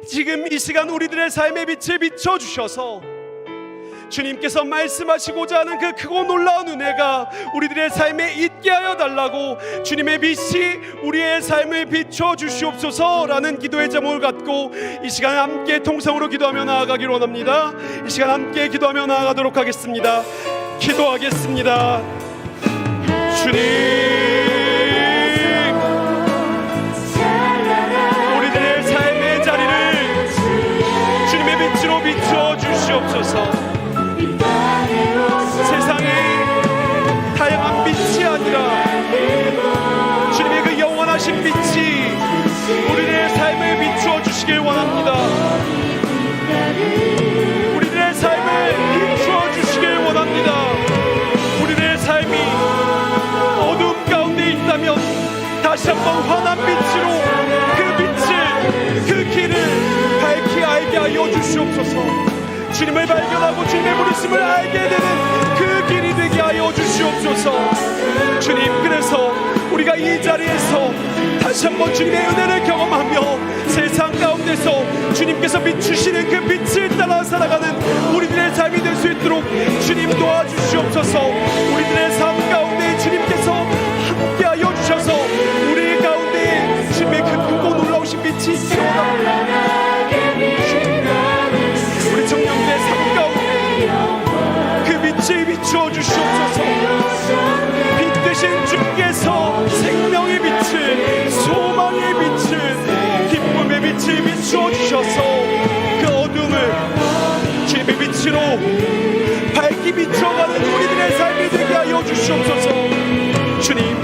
지금 이 시간 우리들의 삶의 빛을 비춰주셔서 주님께서 말씀하시고자 하는 그 크고 놀라운 은혜가 우리들의 삶에 있게 하여 달라고 주님의 빛이 우리의 삶을 비춰주시옵소서라는 기도의 제목을 갖고 이 시간 함께 통성으로 기도하며 나아가길 원합니다. 이 시간 함께 기도하며 나아가도록 하겠습니다. 기도하겠습니다. 주님, 우리들의 삶의 자리를 주님의 빛으로 비춰 주시옵소서. 세상에 다양한 빛이 아니라 주님의 그 영원하신 빛이 우리들의 삶을 비추어 주시길 원합니다. 우리들의 삶을 비추어 주시길 원합니다. 우리들의 삶이 어둠 가운데 있다면 다시 한번 환한 빛으로 그 빛을, 그 길을 밝히 알게 하여 주시옵소서. 주님을 발견하고 주님의 부르심을 알게 되는 그 길이 되게 하여 주시옵소서. 주님, 그래서 우리가 이 자리에서 다시 한번 주님의 은혜를 경험하며 세상 가운데서 주님께서 비추시는 그 빛을 따라 살아가는 우리들의 삶이 될 수 있도록 주님 도와주시옵소서. 우리들의 삶 가운데 주님께서 함께하여 주셔서 우리 가운데 주님의 그 크고 놀라우신 빛이 일어납니다. 우리 청년들의 삶 가운데 그 빛을 비추어 주시옵소서. 빛 대신 주께서 생명의 빛을, 소망의 빛을, 기쁨의 빛을 비추어 주셔서 그 어둠을 주님의 빛으로 밝게 비춰가는 우리들의 삶이 되게 하여 주시옵소서. 주님,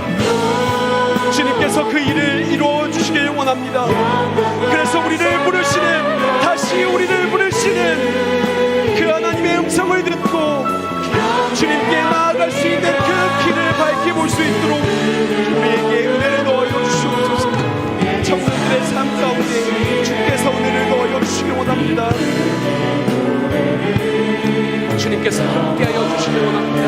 주님께서 그 일을 이루어 주시길 원합니다. 그래서 우리를 부르시는, 다시 우리를 부르시는 그 하나님의 음성을 듣고 주님께 나아갈 수 있는 그 길을 밝히 볼 수 있도록 우리에게 은혜를 넣어 주시옵소서. 청년들의 삶 가운데 주께서 은혜를 넣어 주시길 원합니다. 주님께서 함께하여 주시길 원합니다.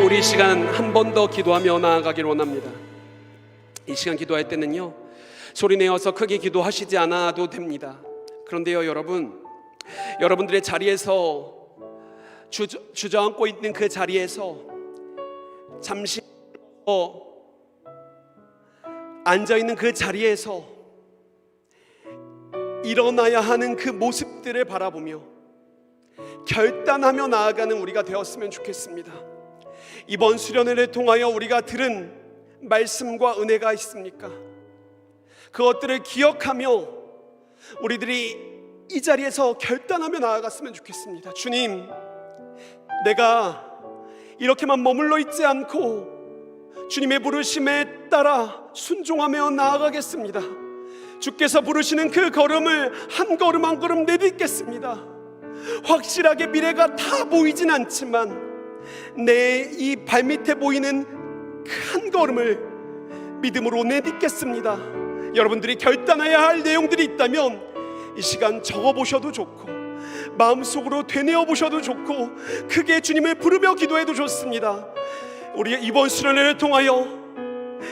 우리 이 시간 한 번 더 기도하며 나아가길 원합니다. 이 시간 기도할 때는요, 소리내어서 크게 기도하시지 않아도 됩니다. 그런데요, 여러분, 여러분들의 자리에서 주저앉고 있는 그 자리에서 잠시 앉아있는 그 자리에서 일어나야 하는 그 모습들을 바라보며 결단하며 나아가는 우리가 되었으면 좋겠습니다. 이번 수련회를 통하여 우리가 들은 말씀과 은혜가 있습니까? 그것들을 기억하며 우리들이 이 자리에서 결단하며 나아갔으면 좋겠습니다. 주님, 내가 이렇게만 머물러 있지 않고 주님의 부르심에 따라 순종하며 나아가겠습니다. 주께서 부르시는 그 걸음을 한 걸음 한 걸음 내딛겠습니다. 확실하게 미래가 다 보이진 않지만 내 이 발밑에 보이는 그 한 걸음을 믿음으로 내딛겠습니다. 여러분들이 결단해야 할 내용들이 있다면 이 시간 적어보셔도 좋고 마음속으로 되뇌어 보셔도 좋고 크게 주님을 부르며 기도해도 좋습니다. 우리 이번 수련회를 통하여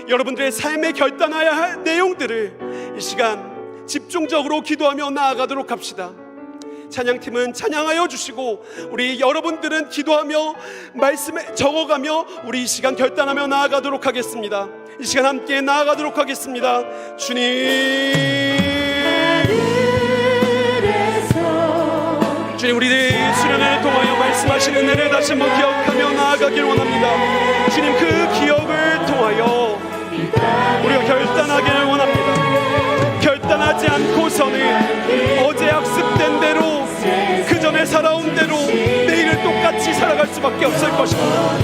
여러분들의 삶에 결단해야 할 내용들을 이 시간 집중적으로 기도하며 나아가도록 합시다. 찬양팀은 찬양하여 주시고 우리 여러분들은 기도하며 말씀에 적어가며 우리 이 시간 결단하며 나아가도록 하겠습니다. 이 시간 함께 나아가도록 하겠습니다. 주님, 주님, 우리들 수련회를 통하여 말씀하신 은혜를 다시 한번 기억하며 나아가길 원합니다. 주님, 그 기억을 통하여 우리가 결단하기를 원합니다. 결단하지 않고서는 어제 학습된 대로 그 전에 살아온 대로 내일을 똑같이 살아갈 수밖에 없을 것입니다.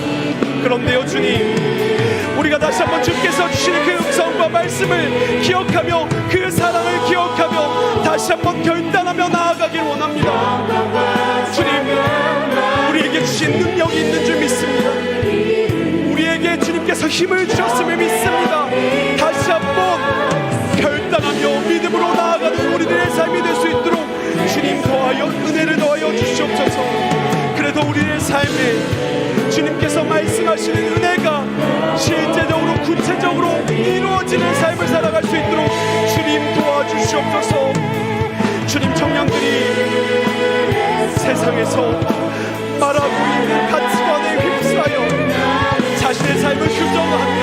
그런데요 주님, 우리가 다시 한번 주께서 주시는 그 음성과 말씀을 기억하며 그 사랑을 기억하며 다시 한번 결단하며 나아가길 원합니다. 주님, 우리에게 주신 능력이 있는 줄 믿습니다. 우리에게 주님께서 힘을 주셨음을 믿습니다. 다시 한번 결단하며 믿음으로 나아가는 우리들의 삶이 될 수 있도록 주님 더하여 은혜를 더하여 주시옵소서. 그래도 우리의 삶에 주님께서 말씀하시는 은혜가 실제적으로 구체적으로 이루어지는 삶을 살아갈 수 있도록 주님 도와주시옵소서. 주님, 청년들이 세상에서 말하고 있는 가치관에 휩싸여 자신의 삶을 규정하며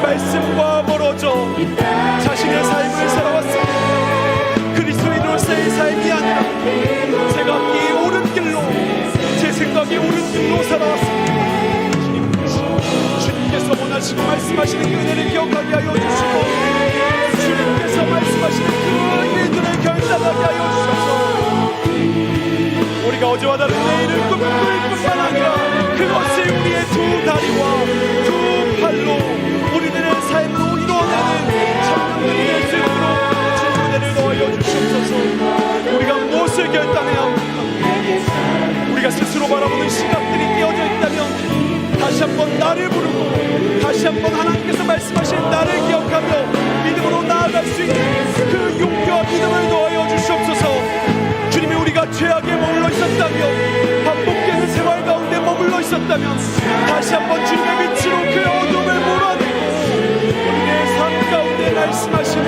말씀과 멀어져 자신의 삶을 살아왔습니다. 그리스도인으로서의 삶이 아니라 제가 이 옳은 길로, 제 생각이 옳은 길로 살아왔습니다. 주님께서 원하시고 말씀하시는 그 은혜를 기억하게 하여 주시고 주님께서 말씀하시는 그 일들을 결단하게 하여 주셔서 우리가 어제와 다른 내일을 꿈꿀 뿐만 아니라 그것을 우리의 두 다리와 두 팔로 우리들의 삶으로 이루어내는 청년들이 될 수 있도록 주님 은혜를 더하여 주시옵소서. 우리가 무엇을 결단해야 합니까? 우리가 스스로 바라보는 시각들이 깨어져 있다면 다시 한번 나를 부르고 다시 한번 하나님께서 말씀하신 나를 기억하며 믿음으로 나아갈 수 있는 그 용기와 믿음을 더하여 주시옵소서. 주님이 우리가 죄악에 머물러 있었다면, 반복되는 생활 가운데 머물러 있었다면 다시 한번 주님의 빛으로 그 어둠을 몰아내고 우리의 삶 가운데 말씀하시는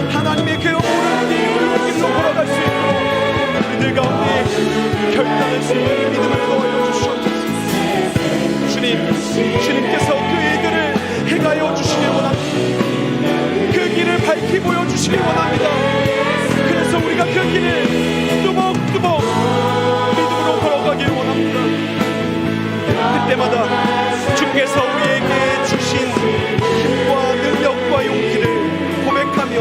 하나님의 그 옳은 길로 걸어갈 수 있도록 우리들 가운데 결단할 수 있는 믿음을 더하여 주시옵소서. 주님께서 그 일들을 행하여 주시길 원합니다. 그 길을 밝히 보여주시길 원합니다. 그래서 우리가 그 길을 뚜벅뚜벅 믿음으로 걸어가길 원합니다. 그때마다 주께서 우리에게 주신 힘과 능력과 용기를 고백하며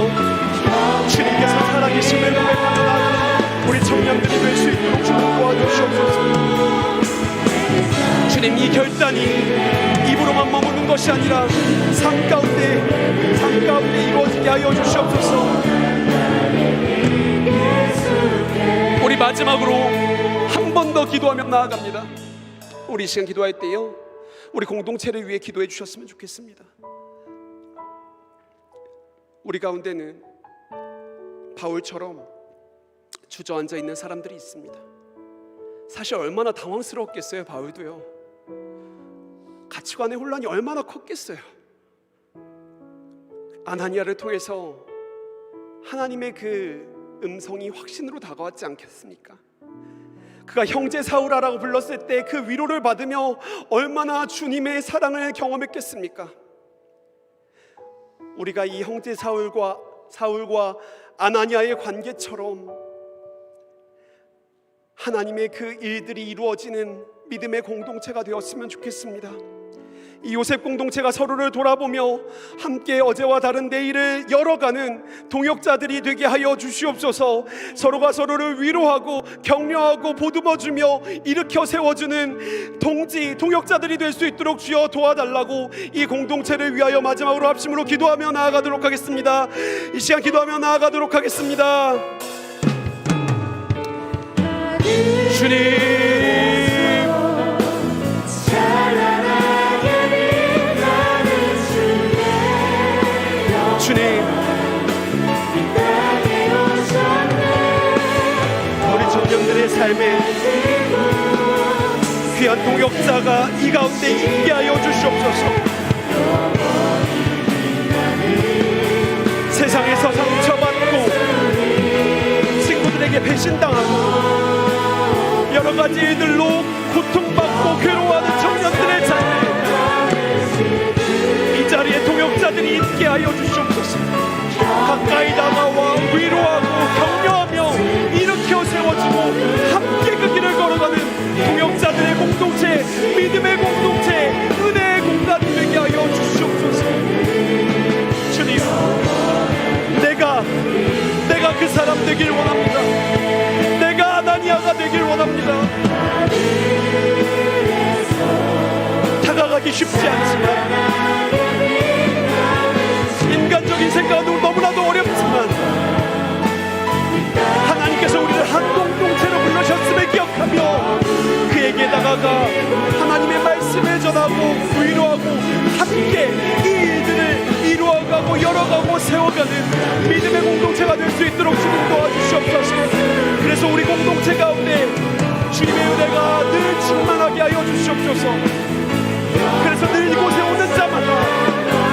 주님께서 살아계심을 고백하며 나아가는 우리 청년들이 될 수 있도록 주님 도와주시옵소서. 주님, 이 결단이 입으로만 머무는 것이 아니라 삶 가운데 이루어지게 하여 주시옵소서. 우리 마지막으로 한 번 더 기도하며 나아갑니다. 우리 이 시간 기도할 때요, 우리 공동체를 위해 기도해 주셨으면 좋겠습니다. 우리 가운데는 바울처럼 주저앉아 있는 사람들이 있습니다. 사실 얼마나 당황스러웠겠어요. 바울도요. 가치관의 혼란이 얼마나 컸겠어요. 아나니아를 통해서 하나님의 그 음성이 확신으로 다가왔지 않겠습니까? 그가 형제 사울아라고 불렀을 때 그 위로를 받으며 얼마나 주님의 사랑을 경험했겠습니까? 우리가 이 형제 사울과 아나니아의 관계처럼 하나님의 그 일들이 이루어지는 믿음의 공동체가 되었으면 좋겠습니다. 이 요셉 공동체가 서로를 돌아보며 함께 어제와 다른 내일을 열어가는 동역자들이 되게 하여 주시옵소서. 서로가 서로를 위로하고 격려하고 보듬어주며 일으켜 세워주는 동역자들이 될 수 있도록 주여 도와달라고 이 공동체를 위하여 마지막으로 합심으로 기도하며 나아가도록 하겠습니다. 이 시간 기도하며 나아가도록 하겠습니다. 주님, 우리 청년들의 삶에 귀한 동역자가 이 가운데 있게 하여 주시옵소서. 세상에서 상처받고 친구들에게 배신당하고 여러 가지 일들로 고통받고 괴로워하는 청년들의 삶에 이 자리에 동역자들이 있게 하여 주시옵소서. 가까이 다가와 위로하고 격려하며 일으켜 세워주고 함께 그 길을 걸어가는 동역자들의 공동체, 믿음의 공동체, 은혜의 공간이 되게 하여 주시옵소서. 주님, 내가 그 사람 되길 원합니다. 내가 아나니아가 되길 원합니다. 다가가기 쉽지 않지만, 인간적인 생각은 너무나도 어렵지만, 하나님께서 우리를 한 공동체로 불러셨음을 기억하며 그에게 다가가 하나님의 말씀을 전하고 위로하고 함께 이 일들을 이루어가고 열어가고 세워가는 믿음의 공동체가 될 수 있도록 주님 도와주시옵소서. 그래서 우리 공동체 가운데 주님의 은혜가 늘 충만하게 하여 주시옵소서. 그래서 늘 이곳에 오는 자마다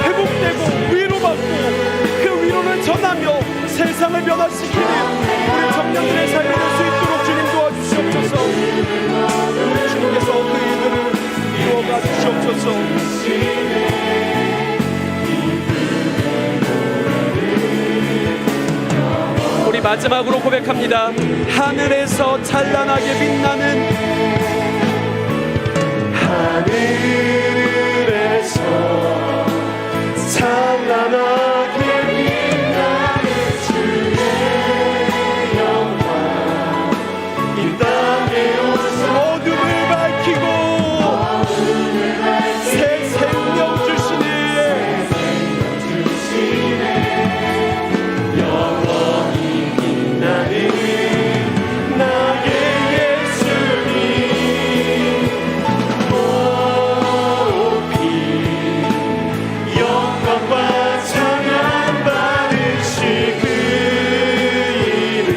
회복되고 위로받고 그 위로를 전하며 세상을 변화시키는 우리 청년들의 삶이 될 수 있도록 주님 도와주시옵소서. 우리 주님께서 그 일들을 이루어가 주시옵소서. 우리 마지막으로 고백합니다. 하늘에서 찬란하게 빛나는, 하늘에서 찬란하게 빛나는 주의 영광 이 땅에 오셔 어둠을 밝히고 새 생명 주시네. 영원히 빛나는 나의 예수님 높이 영광과 찬양 받으시 그 이름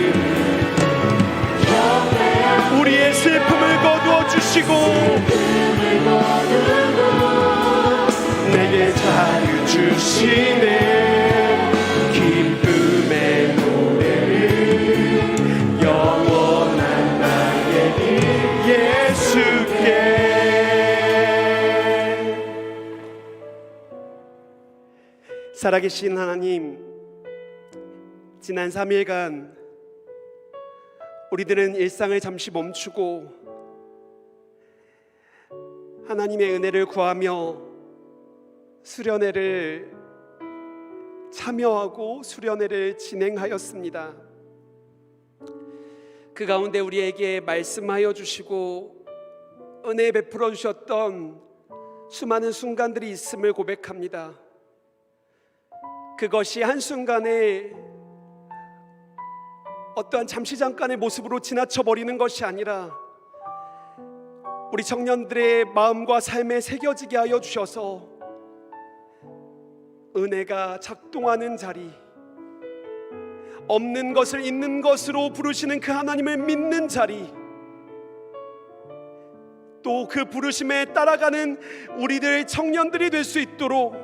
우리의 슬픔을 거두어 주시고 내게 자유 주시네. 기쁨의 노래를 영원한 나의 예수께. 살아계신 하나님, 지난 3일간 우리들은 일상을 잠시 멈추고 하나님의 은혜를 구하며 수련회를 참여하고 수련회를 진행하였습니다. 그 가운데 우리에게 말씀하여 주시고 은혜 베풀어 주셨던 수많은 순간들이 있음을 고백합니다. 그것이 한순간에 어떠한 잠시 잠깐의 모습으로 지나쳐 버리는 것이 아니라 우리 청년들의 마음과 삶에 새겨지게 하여 주셔서 은혜가 작동하는 자리, 없는 것을 있는 것으로 부르시는 그 하나님을 믿는 자리, 또 그 부르심에 따라가는 우리들 청년들이 될 수 있도록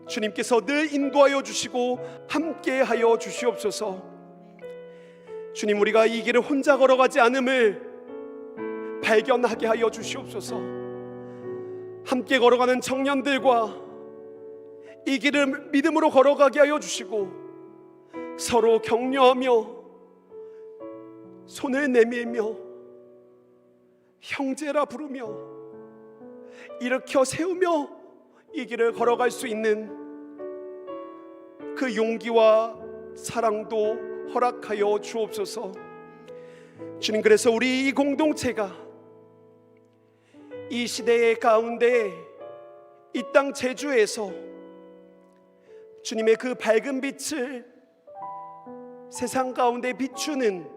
주님께서 늘 인도하여 주시고 함께 하여 주시옵소서. 주님, 우리가 이 길을 혼자 걸어가지 않음을 발견하게 하여 주시옵소서. 함께 걸어가는 청년들과 이 길을 믿음으로 걸어가게 하여 주시고, 서로 격려하며 손을 내밀며 형제라 부르며 일으켜 세우며 이 길을 걸어갈 수 있는 그 용기와 사랑도 허락하여 주옵소서. 주님, 그래서 우리 이 공동체가 이 시대의 가운데 이 땅 제주에서 주님의 그 밝은 빛을 세상 가운데 비추는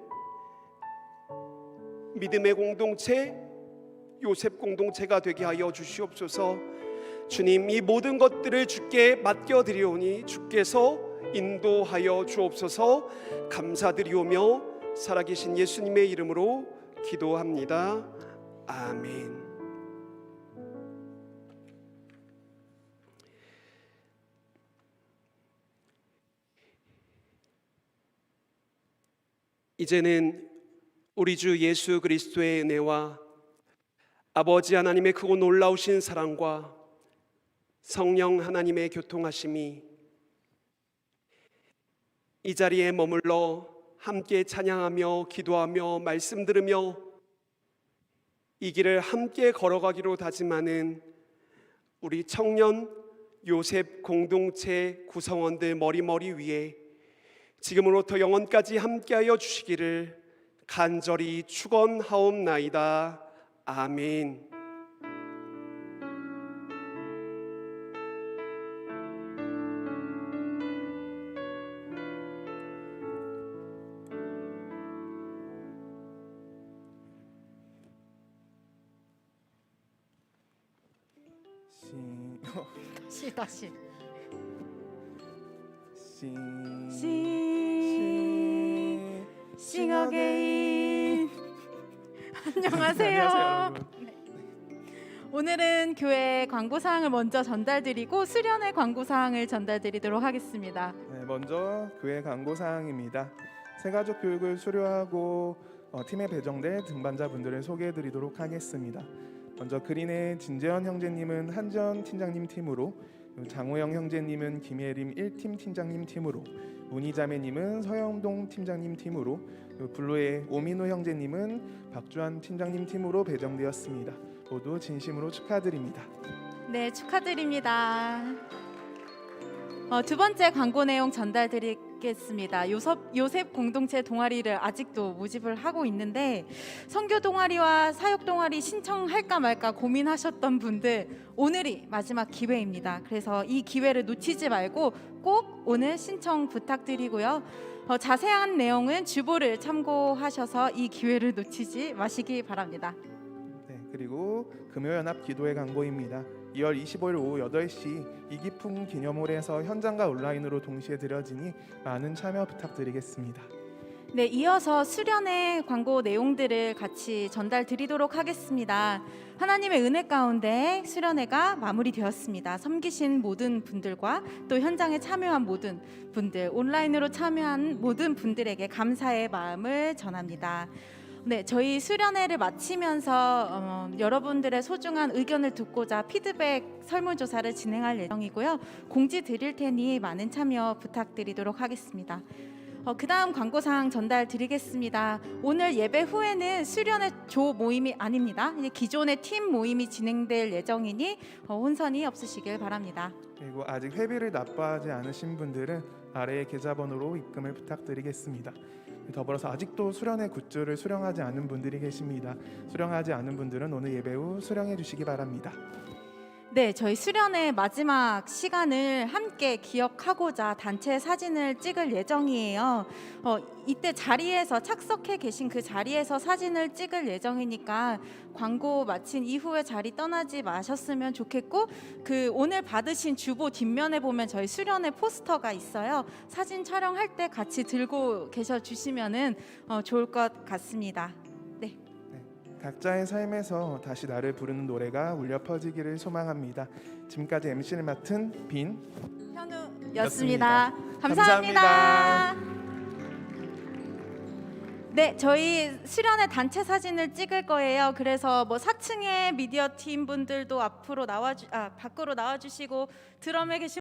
믿음의 공동체, 요셉 공동체가 되게 하여 주시옵소서. 주님, 이 모든 것들을 주께 맡겨드리오니 주께서 인도하여 주옵소서. 감사드리오며 살아계신 예수님의 이름으로 기도합니다. 아멘. 이제는 우리 주 예수 그리스도의 은혜와 아버지 하나님의 크고 놀라우신 사랑과 성령 하나님의 교통하심이 이 자리에 머물러 함께 찬양하며 기도하며 말씀 들으며 이 길을 함께 걸어가기로 다짐하는 우리 청년 요셉 공동체 구성원들 머리머리 위에 지금으로부터 영원까지 함께하여 주시기를 간절히 축원하옵나이다. 아멘. 다시. 싱어게인. 안녕하세요. 여러분. 오늘은 교회 광고사항을 먼저 전달드리고 수련회 광고사항을 전달드리도록 하겠습니다. 네, 먼저 교회 광고 사항입니다. 새가족 교육을 수료하고 팀에 배정될 등반자분들을 소개해드리도록 하겠습니다. 먼저 그린의 진재현 형제님은 한지원 팀장님 팀으로, 장호영 형제님은 김예림 1팀 팀장님 팀으로, 문희자매님은 서영동 팀장님 팀으로, 블루의 오민호 형제님은 박주환 팀장님 팀으로 배정되었습니다. 모두 진심으로 축하드립니다. 네, 축하드립니다. 두 번째 광고 내용 전달드리겠습니다. 요셉 공동체 동아리를 아직도 모집을 하고 있는데 선교 동아리와 사역 동아리 신청할까 말까 고민하셨던 분들, 오늘이 마지막 기회입니다. 그래서 이 기회를 놓치지 말고 꼭 오늘 신청 부탁드리고요. 자세한 내용은 주보를 참고하셔서 이 기회를 놓치지 마시기 바랍니다. 네, 그리고 금요연합 기도회 광고입니다. 2월 25일 오후 8시 이기풍 기념홀에서 현장과 온라인으로 동시에 드려지니 많은 참여 부탁드리겠습니다. 네, 이어서 수련회 광고 내용들을 같이 전달드리도록 하겠습니다. 하나님의 은혜 가운데 수련회가 마무리되었습니다. 섬기신 모든 분들과 또 현장에 참여한 모든 분들, 온라인으로 참여한 모든 분들에게 감사의 마음을 전합니다. 네, 저희 수련회를 마치면서 여러분들의 소중한 의견을 듣고자 피드백 설문조사를 진행할 예정이고요. 공지 드릴 테니 많은 참여 부탁드리도록 하겠습니다. 그 다음 광고사항 전달드리겠습니다. 오늘 예배 후에는 수련회 조 모임이 아닙니다. 이제 기존의 팀 모임이 진행될 예정이니 혼선이 없으시길 바랍니다. 그리고 아직 회비를 납부하지 않으신 분들은 아래의 계좌번호로 입금을 부탁드리겠습니다. 더불어서 아직도 수련회 굿즈를 수령하지 않은 분들이 계십니다. 수령하지 않은 분들은 오늘 예배 후 수령해 주시기 바랍니다. 네, 저희 수련회 마지막 시간을 함께 기억하고자 단체 사진을 찍을 예정이에요. 이때 자리에서 착석해 계신 그 자리에서 사진을 찍을 예정이니까 광고 마친 이후에 자리 떠나지 마셨으면 좋겠고, 그 오늘 받으신 주보 뒷면에 보면 저희 수련회 포스터가 있어요. 사진 촬영할 때 같이 들고 계셔 주시면은 좋을 것 같습니다. 네. 각자의 삶에서 다시 나를 부르는 노래가 울려 퍼지기를 소망합니다. 지금까지 MC를 맡은 빈 현우였습니다. 감사합니다. 네, 저희 수련회 단체 사진을 찍을 거예요. 그래서 뭐 4층에 미디어 팀 분들도 밖으로 나와 주시고 드럼에 계신